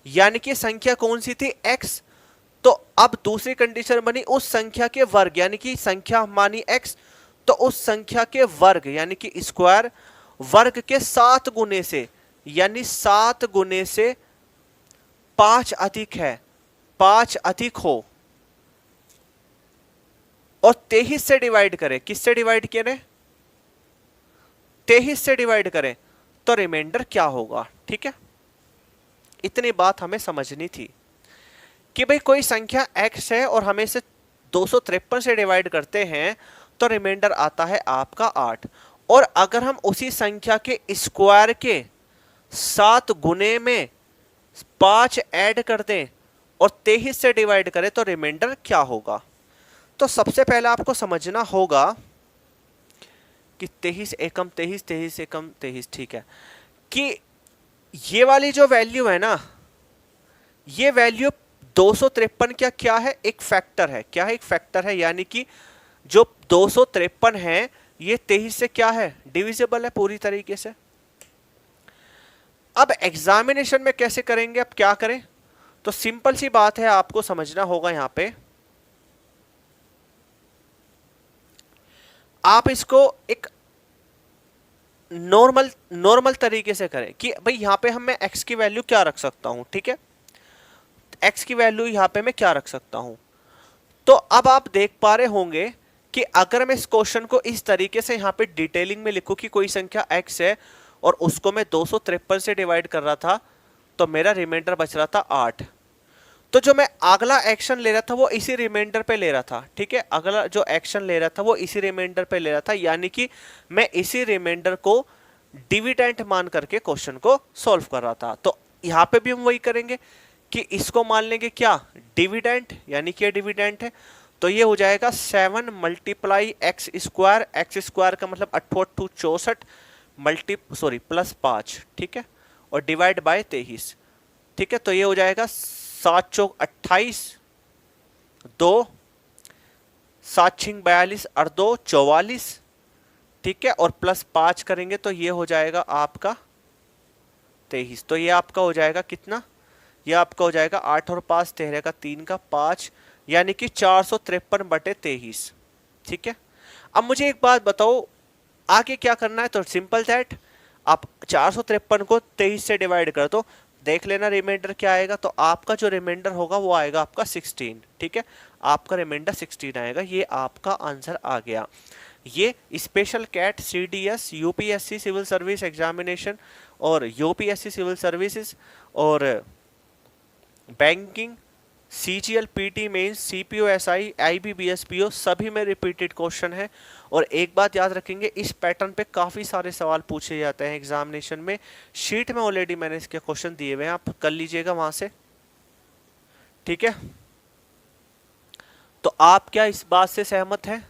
[SPEAKER 1] यानी कि संख्या कौन सी थी, x, तो अब दूसरी कंडीशन बनी उस संख्या के वर्ग, यानी कि संख्या मानी x, तो उस संख्या के वर्ग यानी कि स्क्वायर, वर्ग के 7 गुने से, यानी 7 गुने से 5 अधिक है, 5 अधिक हो और 23 से डिवाइड करें, किससे डिवाइड करें, 23 से डिवाइड करें, तो रिमाइंडर क्या होगा। ठीक है, इतनी बात हमें समझनी थी कि भाई कोई संख्या x है और हमें इसे 253 से डिवाइड करते हैं तो रिमाइंडर आता है आपका 8, और अगर हम उसी संख्या के स्क्वायर के 7 गुने में 5 ऐड कर दें और 23 से डिवाइड करें तो रिमाइंडर क्या होगा। तो सबसे पहले आपको समझना होगा कि 23 एकम 23, 23 एकम 23, ठीक है, कि ये वाली जो वैल्यू है ना, ये वैल्यू 253 क्या है, एक फैक्टर है। क्या है, एक फैक्टर है, यानी कि जो 253 है ये 23 से क्या है, डिविजिबल है पूरी तरीके से। अब एग्जामिनेशन में कैसे करेंगे, अब क्या करें, तो सिंपल सी बात है, आपको समझना होगा यहां पे आप इसको एक नॉर्मल तरीके से करें कि भाई यहां पे हम मैं x की वैल्यू क्या रख सकता हूं। ठीक है, x की वैल्यू यहां पे मैं क्या रख सकता हूं। तो अब आप देख पा रहे होंगे कि अगर मैं इस क्वेश्चन को इस तरीके से यहां पे डिटेलिंग में लिखूं कि कोई संख्या x है और उसको मैं 253 से डिवाइड कर रहा था, तो मेरा रिमाइंडर बच रहा था 8। तो जो मैं अगला एक्शन ले रहा था वो इसी रिमाइंडर पे ले रहा था। ठीक है, अगला जो एक्शन ले रहा था वो इसी रिमाइंडर पे ले रहा था, यानी कि मैं इसी रिमाइंडर को डिविडेंट मान करके क्वेश्चन को सॉल्व कर रहा था। तो यहां पे भी हम वही करेंगे कि इसको मान लेंगे क्या, डिविडेंट, यानी कि डिविडेंट है, तो ये हो जाएगा 7 मल्टीप्लाई एक्स स्क्वायर का मतलब 8 64 प्लस 5, ठीक है, और डिवाइड बाय 23। ठीक है, तो ये हो जाएगा 7 चौक 28, 2 7 छिंग 42 और 2 44, ठीक है, और प्लस 5 करेंगे तो ये हो जाएगा आपका 23। तो ये आपका हो जाएगा कितना, ये आपका हो जाएगा 8 और 5 13 का 3 का 5, यानी कि 453/23। ठीक है, अब मुझे एक बात बताओ आगे क्या करना है। तो सिंपल दैट, आप 453 को 23 से डिवाइड कर दो, देख लेना रिमाइंडर क्या आएगा। तो आपका जो रिमाइंडर होगा वो आएगा आपका 16। ठीक है, आपका रिमाइंडर 16 आएगा, ये आपका आंसर आ गया। ये special CAT CDS UPSC civil service examination और UPSC सिविल सर्विसेज और banking CGL PT mains CPO SI IB BSPO सभी में रिपीटेड क्वेश्चन है। और एक बात याद रखेंगे, इस पैटर्न पे काफ़ी सारे सवाल पूछे जाते हैं एग्जामिनेशन में। शीट में ऑलरेडी मैंने इसके क्वेश्चन दिए हुए हैं, आप कर लीजिएगा वहां से। ठीक है, तो आप क्या इस बात से सहमत हैं,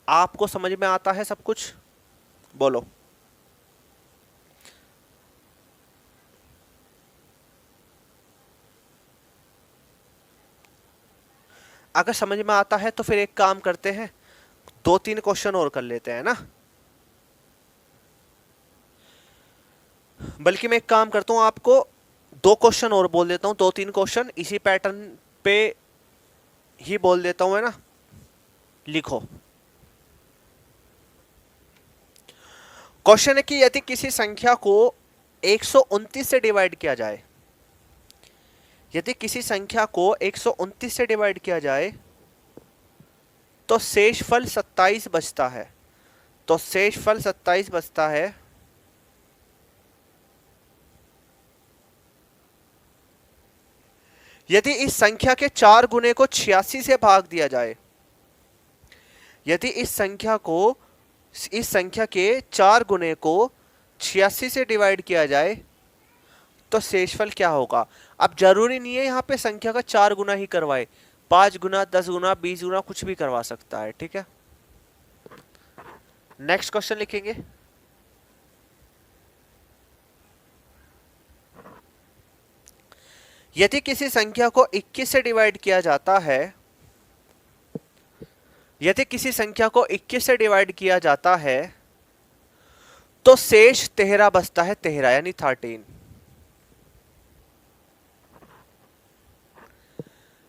[SPEAKER 1] आपको समझ में आता है सब कुछ, बोलो। अगर समझ में आता है तो फिर एक काम करते हैं, 2-3 क्वेश्चन और कर लेते हैं ना। बल्कि मैं एक काम करता हूं, आपको 2 क्वेश्चन और बोल देता हूं, 2-3 क्वेश्चन इसी पैटर्न पे ही बोल देता हूं, है ना। लिखो, क्वेश्चन है कि यदि किसी संख्या को 129 से डिवाइड किया जाए, यदि किसी संख्या को 129 से डिवाइड किया जाए तो शेषफल 27 बचता है, तो शेषफल 27 बचता है। यदि इस संख्या के 4 गुने को 86 से भाग दिया जाए, यदि इस संख्या के 4 गुने को 86 से डिवाइड किया जाए तो शेषफल क्या होगा। अब जरूरी नहीं है यहां पे संख्या का 4 गुना ही करवाए, 5 गुना, 10 गुना, 20 गुना कुछ भी करवा सकता है। ठीक है, नेक्स्ट क्वेश्चन लिखेंगे। यदि किसी संख्या को 21 से डिवाइड किया जाता है, यदि किसी संख्या को 21 से डिवाइड किया जाता है तो शेष 13 बचता है, 13 यानी 13।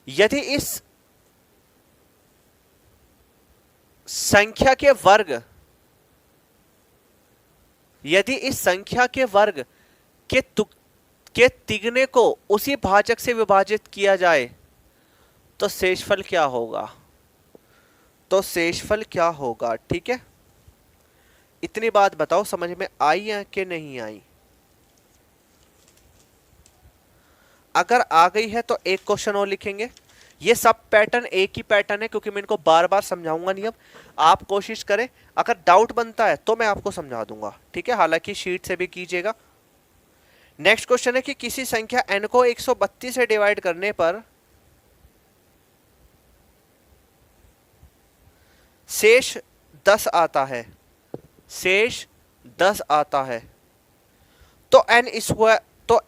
[SPEAKER 1] यदि इस संख्या के वर्ग, यदि इस संख्या के वर्ग के तिगने को उसी भाजक से विभाजित किया जाए तो शेषफल क्या होगा। तो शेषफल क्या होगा। ठीक है, इतनी बात बताओ समझ में आई है कि नहीं आई। अगर आ गई है तो एक क्वेश्चन और लिखेंगे। ये सब पैटर्न एक ही पैटर्न है क्योंकि मैं इनको बार बार समझाऊंगा नहीं। अब आप कोशिश करें, अगर डाउट बनता है तो मैं आपको समझा दूंगा। ठीक है, हालांकि शीट से भी कीजिएगा। नेक्स्ट क्वेश्चन है कि किसी संख्या n को 132 से डिवाइड करने पर शेष 10 आता है, शेष 10 आता है तो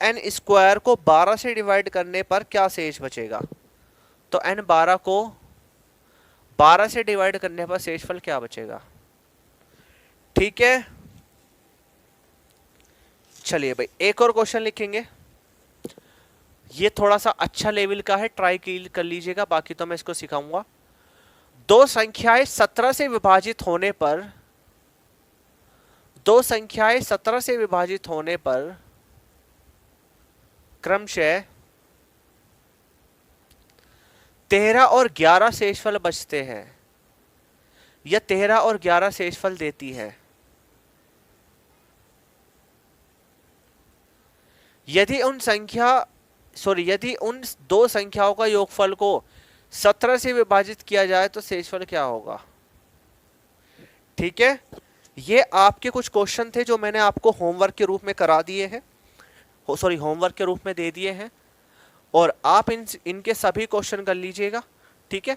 [SPEAKER 1] n स्क्वायर को 12 से डिवाइड करने पर क्या शेष बचेगा। तो n12 को 12 से डिवाइड करने पर शेषफल क्या बचेगा। ठीक है, चलिए भाई एक और क्वेश्चन लिखेंगे। ये थोड़ा सा अच्छा लेवल का है, ट्राई कर लीजिएगा, बाकी तो मैं इसको सिखाऊंगा। दो संख्याएं 17 से विभाजित होने पर, दो संख्याएं 17 से विभाजित होने पर क्रमशः 13 और 11 शेषफल बचते हैं, या 13 और 11 शेषफल देती है। यदि उन दो संख्याओं का योगफल को 17 से विभाजित किया जाए तो शेषफल क्या होगा। ठीक है, ये आपके कुछ क्वेश्चन थे जो मैंने आपको होमवर्क के रूप में करा दिए हैं, होमवर्क के रूप में दे दिए हैं, और आप इनके सभी क्वेश्चन कर लीजिएगा। ठीक है,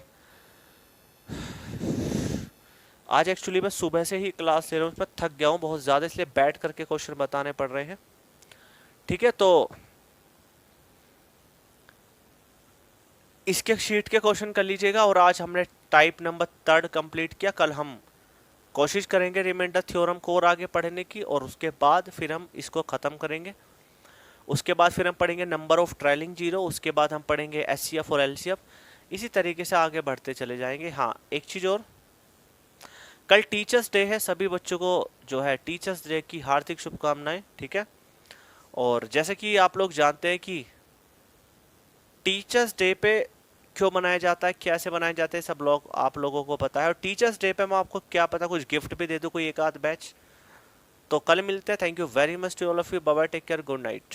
[SPEAKER 1] आज एक्चुअली मैं सुबह से ही क्लास ले रहा हूँ, पर थक गया हूँ बहुत ज़्यादा, इसलिए बैठ करके क्वेश्चन बताने पड़ रहे हैं। ठीक है, तो इसके शीट के क्वेश्चन कर लीजिएगा। और आज हमने टाइप नंबर 3 कंप्लीट किया। कल हम कोशिश करेंगे रिमाइंडर थ्योरम को और आगे पढ़ने की, और उसके बाद फिर हम इसको ख़त्म करेंगे। उसके बाद फिर हम पढ़ेंगे नंबर ऑफ ट्रायलिंग जीरो, उसके बाद हम पढ़ेंगे एचसीएफ और एलसीएफ। इसी तरीके से आगे बढ़ते चले जाएंगे। हाँ, एक चीज़ और, कल टीचर्स डे है, सभी बच्चों को जो है टीचर्स डे की हार्दिक शुभकामनाएं। ठीक है, और जैसे कि आप लोग जानते हैं कि टीचर्स डे पे क्यों मनाया जाता है, कैसे मनाया जाता है, सब लोग आप लोगों को पता है। और टीचर्स डे पे मैं आपको क्या पता कुछ गिफ्ट भी दे दूं, कोई एक आध बैच। तो कल मिलते हैं। Thank you very much to all of you. Bye bye, take care, good night.